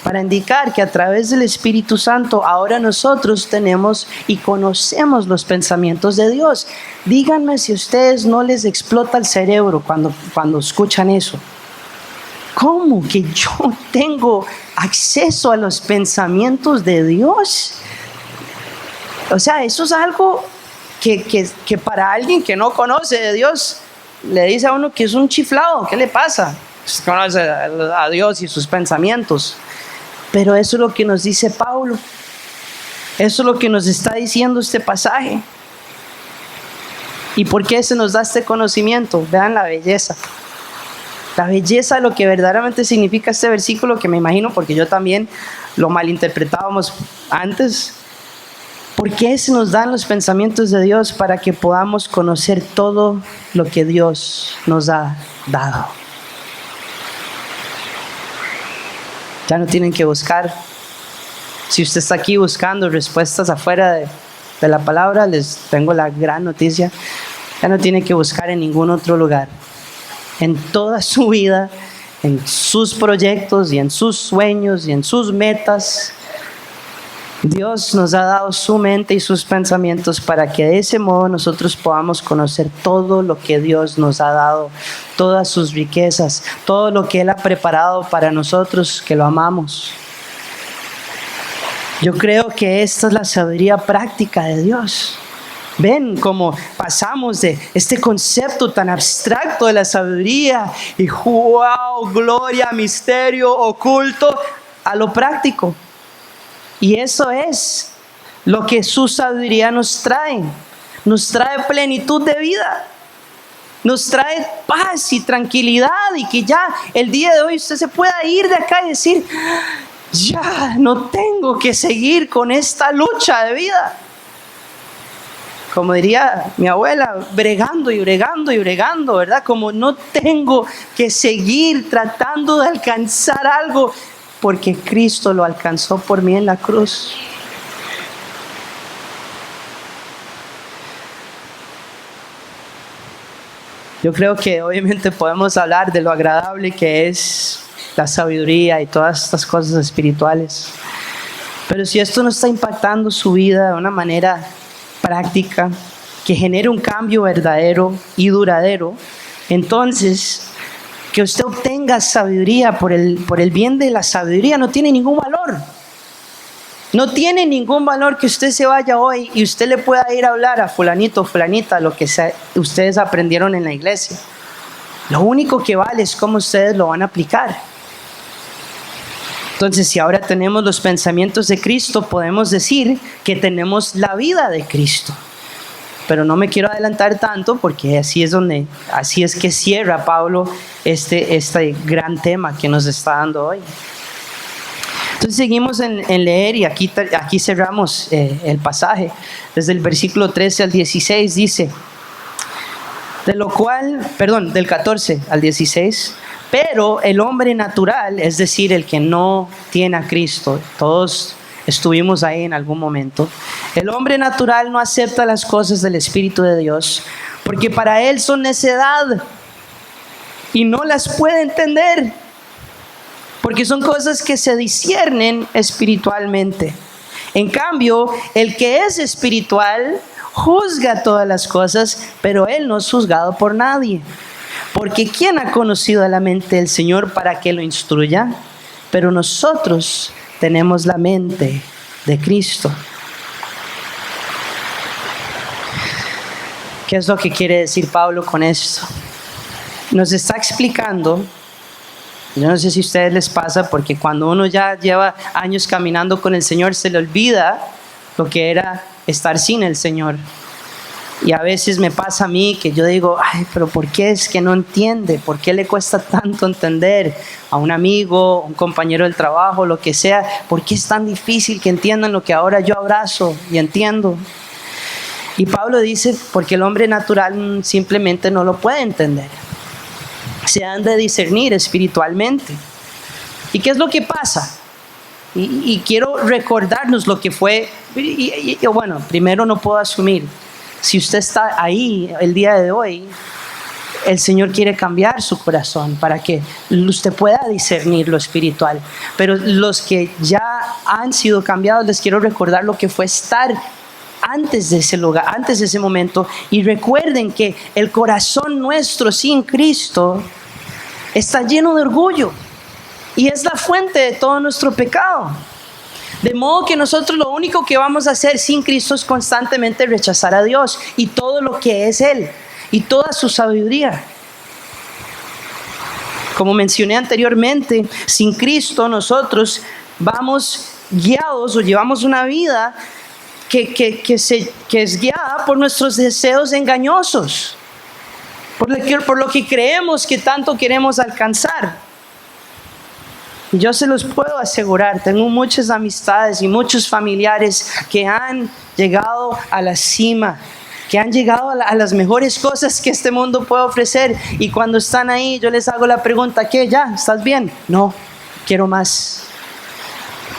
para indicar que a través del Espíritu Santo ahora nosotros tenemos y conocemos los pensamientos de Dios. Díganme si a ustedes no les explota el cerebro cuando escuchan eso. ¿Cómo que yo tengo acceso a los pensamientos de Dios? O sea, eso es algo que para alguien que no conoce de Dios, le dice a uno que es un chiflado. ¿Qué le pasa? Pues conoce a Dios y sus pensamientos. Pero eso es lo que nos dice Pablo. Eso es lo que nos está diciendo este pasaje. ¿Y por qué se nos da este conocimiento? Vean la belleza. La belleza de lo que verdaderamente significa este versículo, que me imagino, porque yo también lo malinterpretábamos antes. ¿Por qué se nos dan los pensamientos de Dios? Para que podamos conocer todo lo que Dios nos ha dado. Ya no tienen que buscar. Si usted está aquí buscando respuestas afuera de la palabra, les tengo la gran noticia. Ya no tiene que buscar en ningún otro lugar. En toda su vida, en sus proyectos y en sus sueños y en sus metas, Dios nos ha dado su mente y sus pensamientos para que de ese modo nosotros podamos conocer todo lo que Dios nos ha dado, todas sus riquezas, todo lo que Él ha preparado para nosotros que lo amamos. Yo creo que esta es la sabiduría práctica de Dios. Ven cómo pasamos de este concepto tan abstracto de la sabiduría y wow, gloria, misterio, oculto, a lo práctico. Y eso es lo que su sabiduría nos trae. Nos trae plenitud de vida. Nos trae paz y tranquilidad, y que ya el día de hoy usted se pueda ir de acá y decir, ya no tengo que seguir con esta lucha de vida. Como diría mi abuela, bregando y bregando y bregando, ¿verdad? Como no tengo que seguir tratando de alcanzar algo, porque Cristo lo alcanzó por mí en la cruz. Yo creo que obviamente podemos hablar de lo agradable que es la sabiduría y todas estas cosas espirituales. Pero si esto no está impactando su vida de una manera práctica, que genere un cambio verdadero y duradero, entonces que usted obtenga sabiduría por el bien de la sabiduría no tiene ningún valor. No tiene ningún valor que usted se vaya hoy y usted le pueda ir a hablar a fulanito o fulanita lo que ustedes aprendieron en la iglesia. Lo único que vale es cómo ustedes lo van a aplicar. Entonces, si ahora tenemos los pensamientos de Cristo, podemos decir que tenemos la vida de Cristo. Pero no me quiero adelantar tanto, porque así es que cierra Pablo este gran tema que nos está dando hoy. Entonces seguimos en leer, y aquí cerramos el pasaje. Desde el versículo 13 al 16 dice, del 14 al 16, pero el hombre natural, es decir, el que no tiene a Cristo, todos estuvimos ahí en algún momento, el hombre natural no acepta las cosas del Espíritu de Dios, porque para él son necedad y no las puede entender, porque son cosas que se disciernen espiritualmente. En cambio, el que es espiritual juzga todas las cosas, pero él no es juzgado por nadie. Porque ¿quién ha conocido la mente del Señor para que lo instruya? Pero nosotros tenemos la mente de Cristo. ¿Qué es lo que quiere decir Pablo con esto? Nos está explicando, yo no sé si a ustedes les pasa, porque cuando uno ya lleva años caminando con el Señor, se le olvida lo que era estar sin el Señor. Y a veces me pasa a mí que yo digo, ay, pero ¿por qué es que no entiende? ¿Por qué le cuesta tanto entender a un amigo, un compañero del trabajo, lo que sea? ¿Por qué es tan difícil que entiendan lo que ahora yo abrazo y entiendo? Y Pablo dice, porque el hombre natural simplemente no lo puede entender. Se han de discernir espiritualmente. ¿Y qué es lo que pasa? Y quiero recordarnos lo que fue. Bueno, primero no puedo asumir. Si usted está ahí el día de hoy, el Señor quiere cambiar su corazón para que usted pueda discernir lo espiritual. Pero los que ya han sido cambiados, les quiero recordar lo que fue estar antes de ese lugar, antes de ese momento. Y recuerden que el corazón nuestro sin Cristo está lleno de orgullo y es la fuente de todo nuestro pecado. De modo que nosotros lo único que vamos a hacer sin Cristo es constantemente rechazar a Dios y todo lo que es Él y toda su sabiduría. Como mencioné anteriormente, sin Cristo nosotros vamos guiados o llevamos una vida que es guiada por nuestros deseos engañosos. por lo que creemos que tanto queremos alcanzar. Y yo se los puedo asegurar, tengo muchas amistades y muchos familiares que han llegado a la cima, que han llegado a las mejores cosas que este mundo puede ofrecer, y cuando están ahí yo les hago la pregunta: ¿qué? ¿Ya? ¿Estás bien? No, quiero más.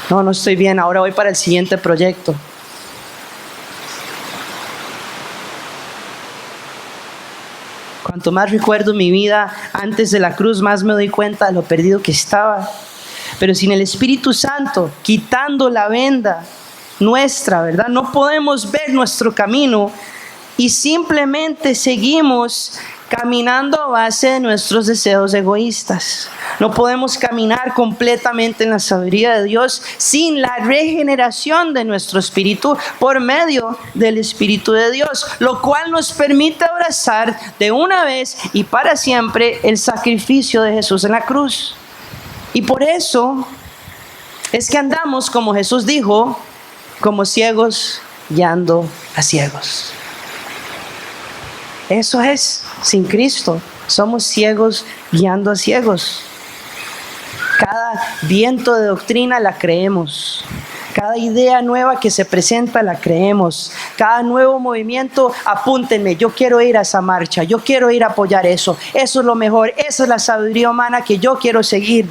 No, no estoy bien, ahora voy para el siguiente proyecto. Cuanto más recuerdo mi vida antes de la cruz, más me doy cuenta de lo perdido que estaba. Pero sin el Espíritu Santo quitando la venda nuestra, ¿verdad? No podemos ver nuestro camino y simplemente seguimos caminando a base de nuestros deseos egoístas. No podemos caminar completamente en la sabiduría de Dios sin la regeneración de nuestro espíritu por medio del Espíritu de Dios, lo cual nos permite abrazar de una vez y para siempre el sacrificio de Jesús en la cruz. Y por eso es que andamos, como Jesús dijo, como ciegos guiando a ciegos. Eso es, sin Cristo, somos ciegos guiando a ciegos. Cada viento de doctrina la creemos. Cada idea nueva que se presenta la creemos. Cada nuevo movimiento, apúntenme, yo quiero ir a esa marcha, yo quiero ir a apoyar eso. Eso es lo mejor, esa es la sabiduría humana que yo quiero seguir.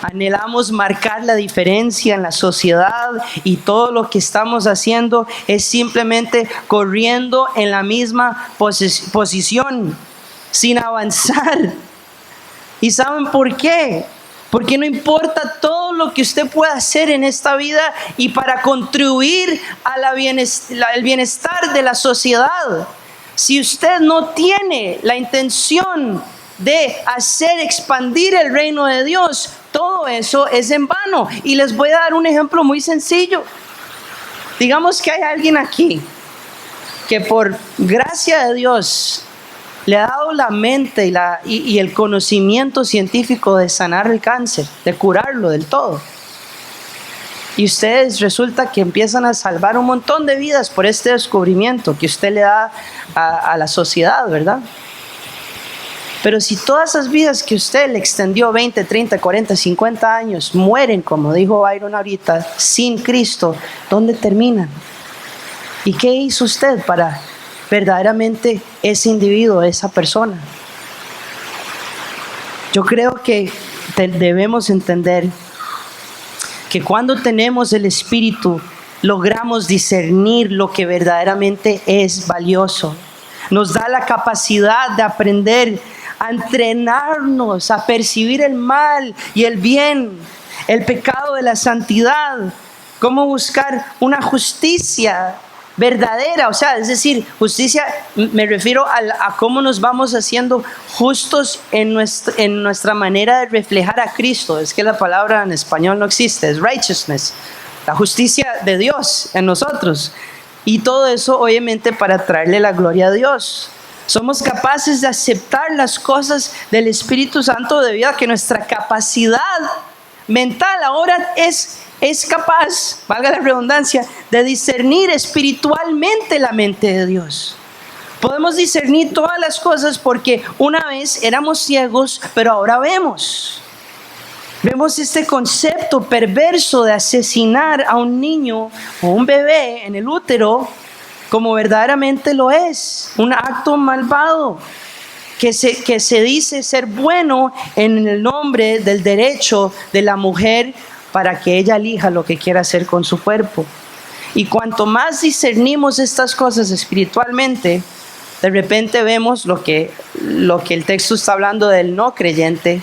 Anhelamos marcar la diferencia en la sociedad y todo lo que estamos haciendo es simplemente corriendo en la misma posición, sin avanzar. ¿Y saben por qué? Porque no importa todo lo que usted pueda hacer en esta vida y para contribuir al bienestar de la sociedad, si usted no tiene la intención de hacer expandir el reino de Dios, todo eso es en vano. Y les voy a dar un ejemplo muy sencillo. Digamos que hay alguien aquí que por gracia de Dios le ha dado la mente y el conocimiento científico de sanar el cáncer, de curarlo del todo. Y ustedes resulta que empiezan a salvar un montón de vidas por este descubrimiento que usted le da a la sociedad, ¿verdad? Pero si todas esas vidas que usted le extendió 20, 30, 40, 50 años mueren, como dijo Byron ahorita, sin Cristo, ¿dónde terminan? ¿Y qué hizo usted para verdaderamente ese individuo, esa persona? Yo creo que debemos entender que cuando tenemos el Espíritu, logramos discernir lo que verdaderamente es valioso. Nos da la capacidad de aprender a entrenarnos, a percibir el mal y el bien, el pecado de la santidad, cómo buscar una justicia verdadera, o sea, es decir, justicia, me refiero a cómo nos vamos haciendo justos en nuestra manera de reflejar a Cristo. Es que la palabra en español no existe, es righteousness, la justicia de Dios en nosotros. Y todo eso obviamente para traerle la gloria a Dios. Somos capaces de aceptar las cosas del Espíritu Santo debido a que nuestra capacidad mental ahora es capaz, valga la redundancia, de discernir espiritualmente la mente de Dios. Podemos discernir todas las cosas porque una vez éramos ciegos, pero ahora vemos. Vemos este concepto perverso de asesinar a un niño o un bebé en el útero como verdaderamente lo es, un acto malvado que se dice ser bueno en el nombre del derecho de la mujer para que ella elija lo que quiera hacer con su cuerpo. Y cuanto más discernimos estas cosas espiritualmente, de repente vemos lo que el texto está hablando del no creyente.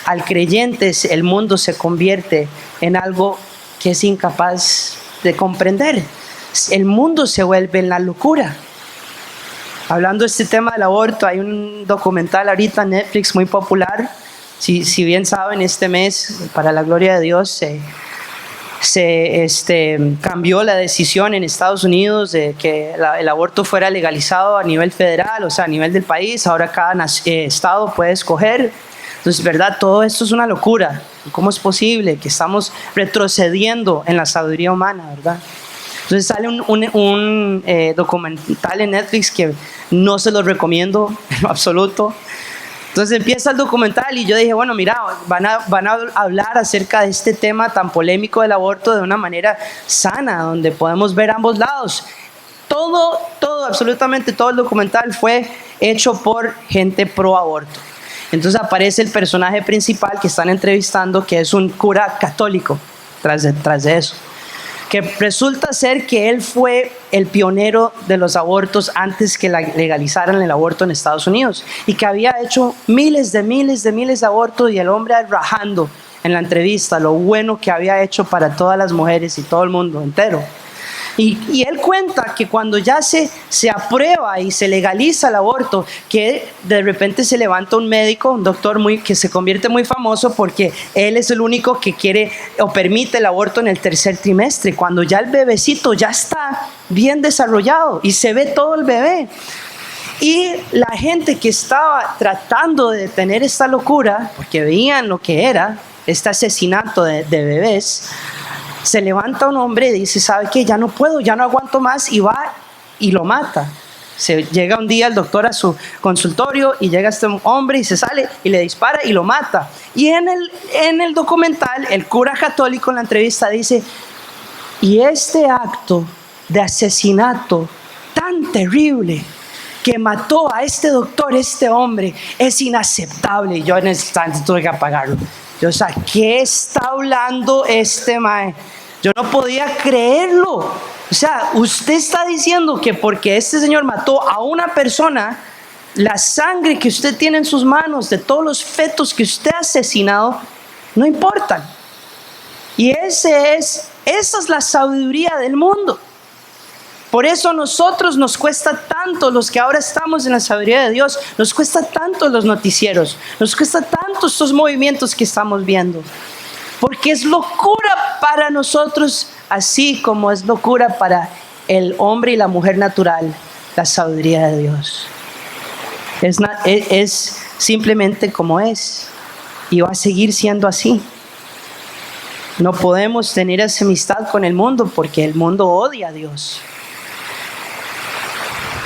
Al creyente el mundo se convierte en algo que es incapaz de comprender. El mundo se vuelve en la locura. Hablando de este tema del aborto, hay un documental ahorita en Netflix muy popular. Si bien saben, este mes, para la gloria de Dios, se cambió la decisión en Estados Unidos de que el aborto fuera legalizado a nivel federal, o sea, a nivel del país. Ahora cada estado puede escoger. Entonces, ¿verdad? Todo esto es una locura. ¿Cómo es posible que estamos retrocediendo en la sabiduría humana, verdad? Entonces sale un documental en Netflix que no se lo recomiendo en lo absoluto. Entonces empieza el documental y yo dije, bueno, mira, van a hablar acerca de este tema tan polémico del aborto de una manera sana, donde podemos ver ambos lados. Todo, absolutamente todo el documental fue hecho por gente pro aborto. Entonces aparece el personaje principal que están entrevistando, que es un cura católico, tras de eso, que resulta ser que él fue el pionero de los abortos antes que legalizaran el aborto en Estados Unidos, y que había hecho miles de abortos, y el hombre rajando en la entrevista lo bueno que había hecho para todas las mujeres y todo el mundo entero. Y él cuenta que cuando ya se aprueba y se legaliza el aborto, que de repente se levanta un médico, un doctor que se convierte muy famoso porque él es el único que quiere o permite el aborto en el tercer trimestre, cuando ya el bebecito ya está bien desarrollado y se ve todo el bebé. Y la gente que estaba tratando de detener esta locura, porque veían lo que era este asesinato de bebés, se levanta un hombre y dice, ¿sabe qué? Ya no puedo, ya no aguanto más, y va y lo mata. Llega un día el doctor a su consultorio y llega este hombre y se sale y le dispara y lo mata. Y en el documental, el cura católico en la entrevista dice, y este acto de asesinato tan terrible que mató a este doctor, este hombre, es inaceptable. Y yo en ese instante tuve que apagarlo. Yo, o sea, ¿qué está hablando este mae? Yo no podía creerlo. O sea, usted está diciendo que porque este señor mató a una persona, la sangre que usted tiene en sus manos, de todos los fetos que usted ha asesinado, no importan. Y esa es la sabiduría del mundo. Por eso a nosotros nos cuesta tanto, los que ahora estamos en la sabiduría de Dios, nos cuesta tanto los noticieros, nos cuesta tanto estos movimientos que estamos viendo. Porque es locura para nosotros, así como es locura para el hombre y la mujer natural, la sabiduría de Dios. Es simplemente como es, y va a seguir siendo así. No podemos tener esa amistad con el mundo porque el mundo odia a Dios.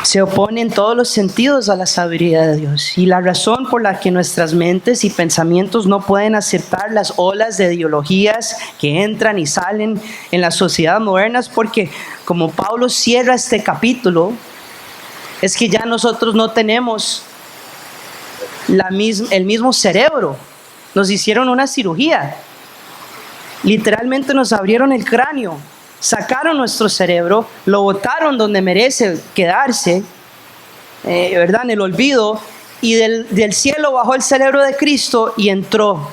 Se opone en todos los sentidos a la sabiduría de Dios. Y la razón por la que nuestras mentes y pensamientos no pueden aceptar las olas de ideologías que entran y salen en la sociedad moderna es porque, como Pablo cierra este capítulo, es que ya nosotros no tenemos el mismo cerebro. Nos hicieron una cirugía. Literalmente nos abrieron el cráneo. Sacaron nuestro cerebro, lo botaron donde merece quedarse, ¿verdad? En el olvido, y del cielo bajó el cerebro de Cristo y entró.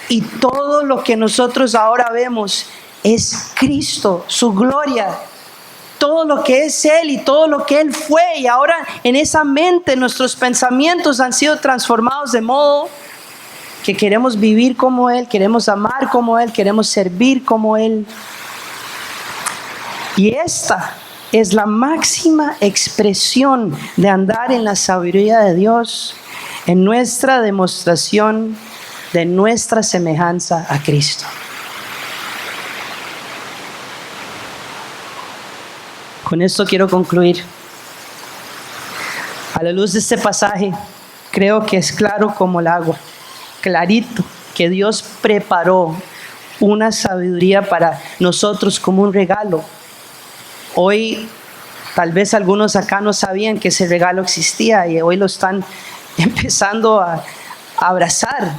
Y todo lo que nosotros ahora vemos es Cristo, su gloria, todo lo que es Él y todo lo que Él fue. Y ahora en esa mente nuestros pensamientos han sido transformados de modo que queremos vivir como Él, queremos amar como Él, queremos servir como Él. Y esta es la máxima expresión de andar en la sabiduría de Dios, en nuestra demostración de nuestra semejanza a Cristo. Con esto quiero concluir. A la luz de este pasaje, creo que es claro como el agua, clarito, que Dios preparó una sabiduría para nosotros como un regalo. Hoy tal vez algunos acá no sabían que ese regalo existía y hoy lo están empezando a abrazar.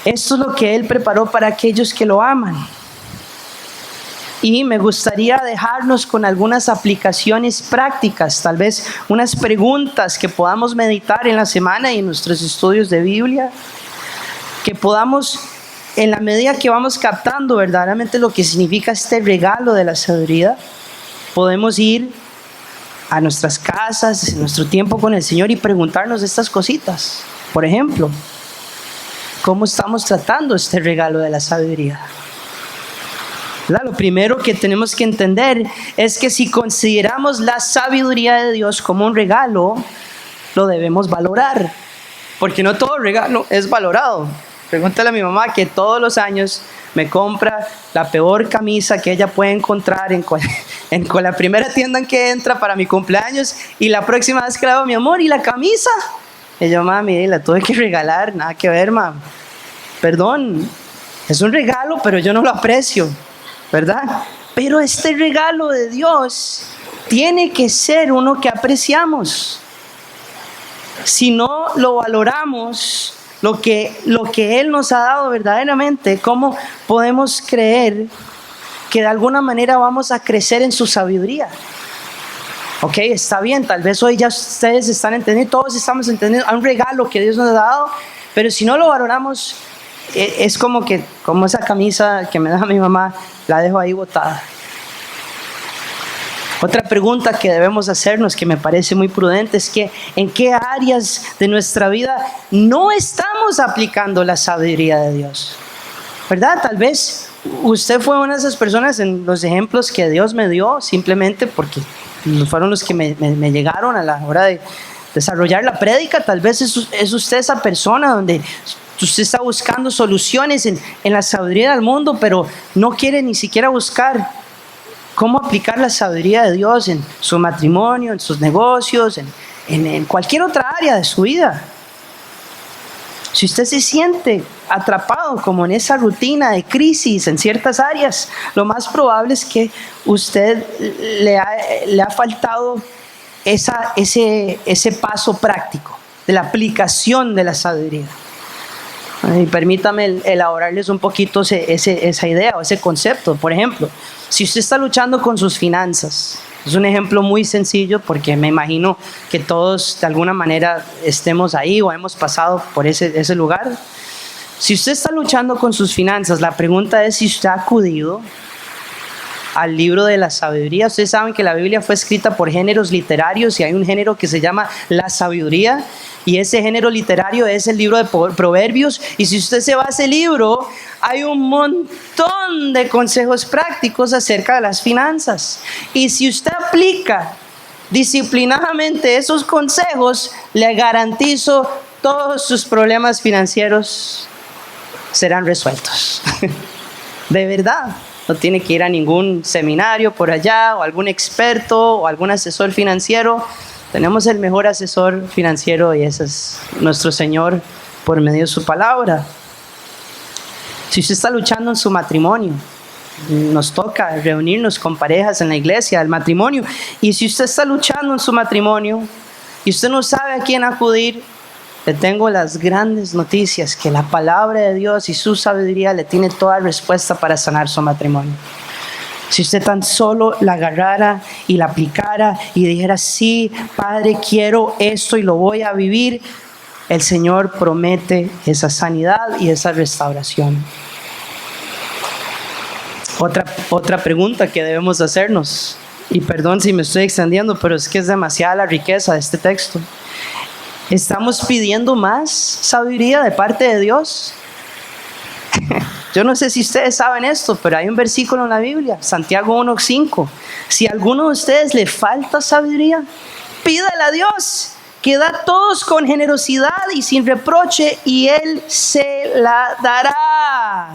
Esto es lo que Él preparó para aquellos que lo aman. Y me gustaría dejarnos con algunas aplicaciones prácticas, tal vez unas preguntas que podamos meditar en la semana y en nuestros estudios de Biblia, que podamos, en la medida que vamos captando verdaderamente lo que significa este regalo de la sabiduría, podemos ir a nuestras casas, en nuestro tiempo con el Señor, y preguntarnos estas cositas. Por ejemplo, ¿cómo estamos tratando este regalo de la sabiduría? ¿Verdad? Lo primero que tenemos que entender es que si consideramos la sabiduría de Dios como un regalo, lo debemos valorar, porque no todo regalo es valorado. Pregúntale a mi mamá que todos los años me compra la peor camisa que ella puede encontrar con la primera tienda en que entra para mi cumpleaños, y la próxima vez que le hago, mi amor, ¿y la camisa? Y yo, mami, la tuve que regalar, nada que ver, mam. Perdón, es un regalo, pero yo no lo aprecio, ¿verdad? Pero este regalo de Dios tiene que ser uno que apreciamos. Si no lo valoramos, lo que Él nos ha dado verdaderamente, ¿cómo podemos creer que de alguna manera vamos a crecer en su sabiduría? Ok, está bien, tal vez hoy ya ustedes están entendiendo, todos estamos entendiendo, hay un regalo que Dios nos ha dado, pero si no lo valoramos, es como esa camisa que me da mi mamá, la dejo ahí botada. Otra pregunta que debemos hacernos, que me parece muy prudente, es que ¿en qué áreas de nuestra vida no estamos aplicando la sabiduría de Dios? ¿Verdad? Tal vez usted fue una de esas personas en los ejemplos que Dios me dio, simplemente porque fueron los que me llegaron a la hora de desarrollar la prédica. Tal vez es usted esa persona donde usted está buscando soluciones en la sabiduría del mundo, pero no quiere ni siquiera buscar cómo aplicar la sabiduría de Dios en su matrimonio, en sus negocios, en cualquier otra área de su vida. Si usted se siente atrapado como en esa rutina de crisis en ciertas áreas, lo más probable es que usted le ha faltado ese paso práctico de la aplicación de la sabiduría. Y permítame elaborarles un poquito esa idea o ese concepto. Por ejemplo, si usted está luchando con sus finanzas, es un ejemplo muy sencillo porque me imagino que todos de alguna manera estemos ahí o hemos pasado por ese lugar. Si usted está luchando con sus finanzas, la pregunta es si usted ha acudido al libro de la sabiduría. Ustedes saben que la Biblia fue escrita por géneros literarios y hay un género que se llama la sabiduría, y ese género literario es el libro de Proverbios. Y si usted se va a ese libro, hay un montón de consejos prácticos acerca de las finanzas, y si usted aplica disciplinadamente esos consejos, le garantizo todos sus problemas financieros serán resueltos. De verdad. No tiene que ir a ningún seminario por allá, o algún experto, o algún asesor financiero. Tenemos el mejor asesor financiero, y ese es nuestro Señor por medio de su palabra. Si usted está luchando en su matrimonio, nos toca reunirnos con parejas en la iglesia del matrimonio. Y si usted está luchando en su matrimonio y usted no sabe a quién acudir, le tengo las grandes noticias, que la palabra de Dios y su sabiduría le tiene toda respuesta para sanar su matrimonio. Si usted tan solo la agarrara y la aplicara y dijera, sí, Padre, quiero esto y lo voy a vivir, el Señor promete esa sanidad y esa restauración. Otra pregunta que debemos hacernos, y perdón si me estoy extendiendo, pero es que es demasiada la riqueza de este texto. ¿Estamos pidiendo más sabiduría de parte de Dios? Yo no sé si ustedes saben esto, pero hay un versículo en la Biblia, Santiago 1:5. Si a alguno de ustedes le falta sabiduría, pídala a Dios, que da a todos con generosidad y sin reproche, y Él se la dará.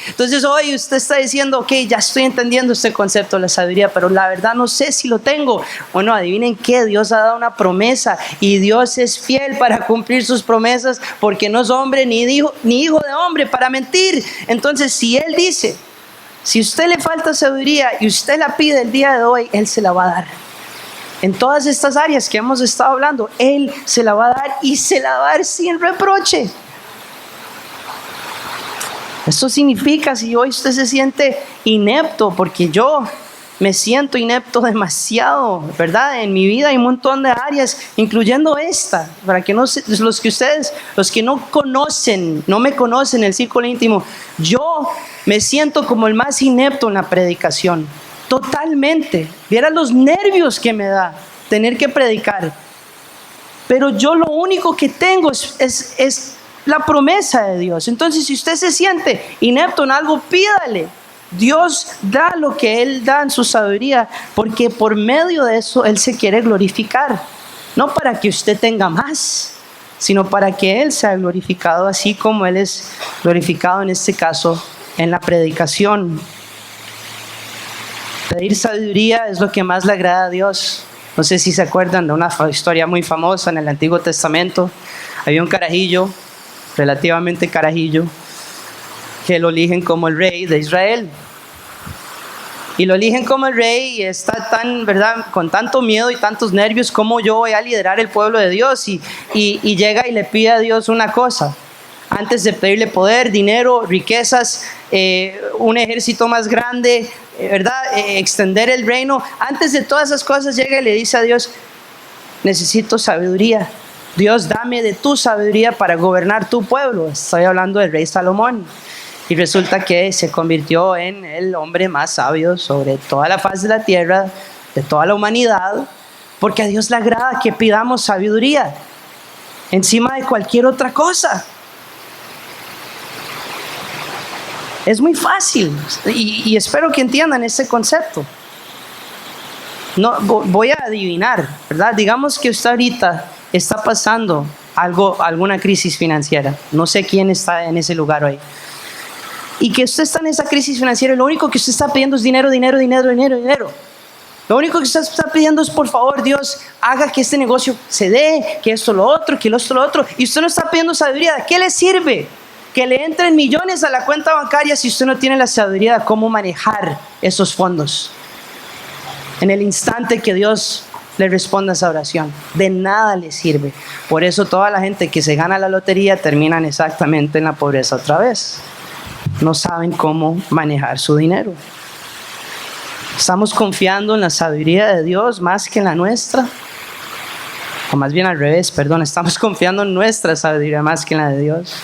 Entonces hoy usted está diciendo, ok, ya estoy entendiendo este concepto de la sabiduría, pero la verdad no sé si lo tengo. Bueno, adivinen qué, Dios ha dado una promesa, y Dios es fiel para cumplir sus promesas, porque no es hombre ni hijo de hombre para mentir. Entonces, si Él dice, si a usted le falta sabiduría y usted la pide el día de hoy, Él se la va a dar. En todas estas áreas que hemos estado hablando, Él se la va a dar, y se la va a dar sin reproche. Esto significa, si hoy usted se siente inepto, porque yo me siento inepto demasiado, ¿verdad? En mi vida hay un montón de áreas, incluyendo esta, para que los que no me conocen en el círculo íntimo, yo me siento como el más inepto en la predicación, totalmente. Viera los nervios que me da tener que predicar, pero yo lo único que tengo es la promesa de Dios. Entonces, si usted se siente inepto en algo, pídale. Dios da lo que Él da en su sabiduría, porque por medio de eso Él se quiere glorificar, no para que usted tenga más, sino para que Él sea glorificado, así como Él es glorificado en este caso en la predicación. Pedir sabiduría es lo que más le agrada a Dios. No sé si se acuerdan de una historia muy famosa en el Antiguo Testamento. Había un carajillo, relativamente carajillo, que lo eligen como el rey de Israel. Y lo eligen como el rey y está tan, ¿verdad?, con tanto miedo y tantos nervios, como yo voy a liderar el pueblo de Dios. Y llega y le pide a Dios una cosa. Antes de pedirle poder, dinero, riquezas, un ejército más grande, ¿verdad?, extender el reino. Antes de todas esas cosas llega y le dice a Dios: necesito sabiduría. Dios, dame de tu sabiduría para gobernar tu pueblo. Estoy hablando del rey Salomón. Y resulta que se convirtió en el hombre más sabio sobre toda la faz de la tierra, de toda la humanidad, porque a Dios le agrada que pidamos sabiduría encima de cualquier otra cosa. Es muy fácil y espero que entiendan ese concepto. No, voy a adivinar, ¿verdad? Digamos que usted ahorita está pasando alguna crisis financiera. No sé quién está en ese lugar hoy. Y que usted está en esa crisis financiera, lo único que usted está pidiendo es dinero, dinero, dinero, dinero, dinero. Lo único que usted está pidiendo es: por favor, Dios, haga que este negocio se dé, que esto, lo otro, que esto, lo otro. Y usted no está pidiendo sabiduría. ¿De qué le sirve que le entren millones a la cuenta bancaria si usted no tiene la sabiduría de cómo manejar esos fondos? En el instante que Dios le responda a esa oración, de nada le sirve. Por eso toda la gente que se gana la lotería terminan exactamente en la pobreza otra vez. No saben cómo manejar su dinero. ¿Estamos confiando en la sabiduría de Dios más que en la nuestra? O más bien al revés, perdón, estamos confiando en nuestra sabiduría más que en la de Dios.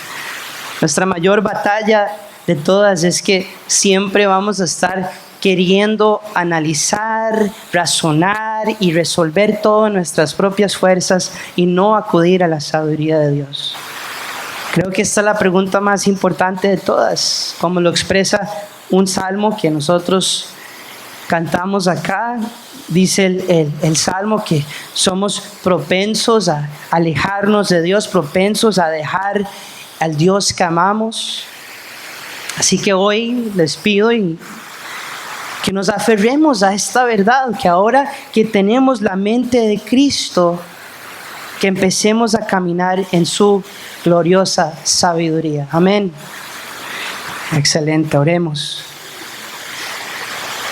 Nuestra mayor batalla de todas es que siempre vamos a estar queriendo analizar, razonar y resolver todo en nuestras propias fuerzas y no acudir a la sabiduría de Dios. Creo que esta es la pregunta más importante de todas, como lo expresa un salmo que nosotros cantamos acá. Dice el salmo que somos propensos a alejarnos de Dios, propensos a dejar al Dios que amamos. Así que hoy les pido que nos aferremos a esta verdad, que ahora que tenemos la mente de Cristo, que empecemos a caminar en su gloriosa sabiduría. Amén. Excelente, oremos.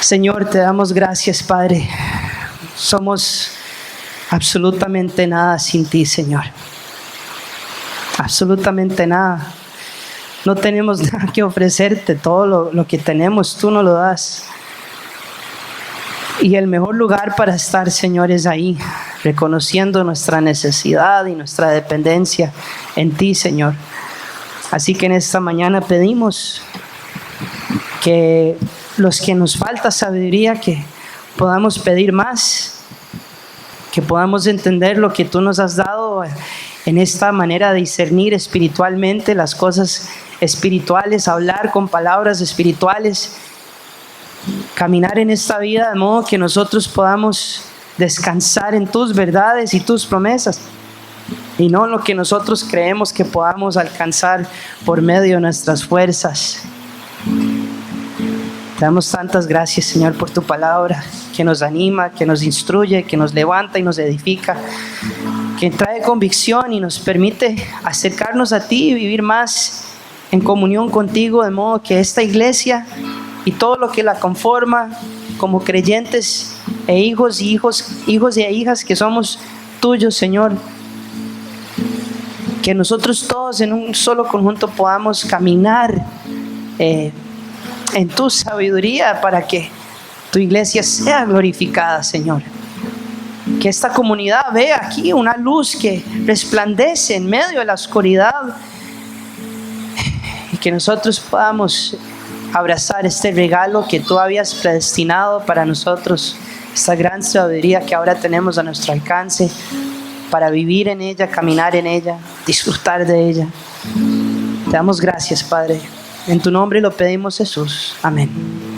Señor, te damos gracias, Padre. Somos absolutamente nada sin ti, Señor. Absolutamente nada. No tenemos nada que ofrecerte. Todo lo que tenemos, tú nos lo das. Y el mejor lugar para estar, Señor, es ahí, reconociendo nuestra necesidad y nuestra dependencia en ti, Señor. Así que en esta mañana pedimos que los que nos falta sabiduría, que podamos pedir más, que podamos entender lo que tú nos has dado en esta manera de discernir espiritualmente las cosas espirituales, hablar con palabras espirituales, caminar en esta vida de modo que nosotros podamos descansar en tus verdades y tus promesas y no en lo que nosotros creemos que podamos alcanzar por medio de nuestras fuerzas. Te damos tantas gracias, Señor, por tu palabra que nos anima, que nos instruye, que nos levanta y nos edifica, que trae convicción y nos permite acercarnos a ti y vivir más en comunión contigo, de modo que esta iglesia y todo lo que la conforma, como creyentes e hijos y hijas que somos tuyos, Señor, que nosotros todos en un solo conjunto podamos caminar en tu sabiduría para que tu iglesia sea glorificada, Señor. Que esta comunidad vea aquí una luz que resplandece en medio de la oscuridad y que nosotros podamos abrazar este regalo que tú habías predestinado para nosotros, esta gran sabiduría que ahora tenemos a nuestro alcance para vivir en ella, caminar en ella, disfrutar de ella. Te damos gracias, Padre. En tu nombre lo pedimos, Jesús. Amén.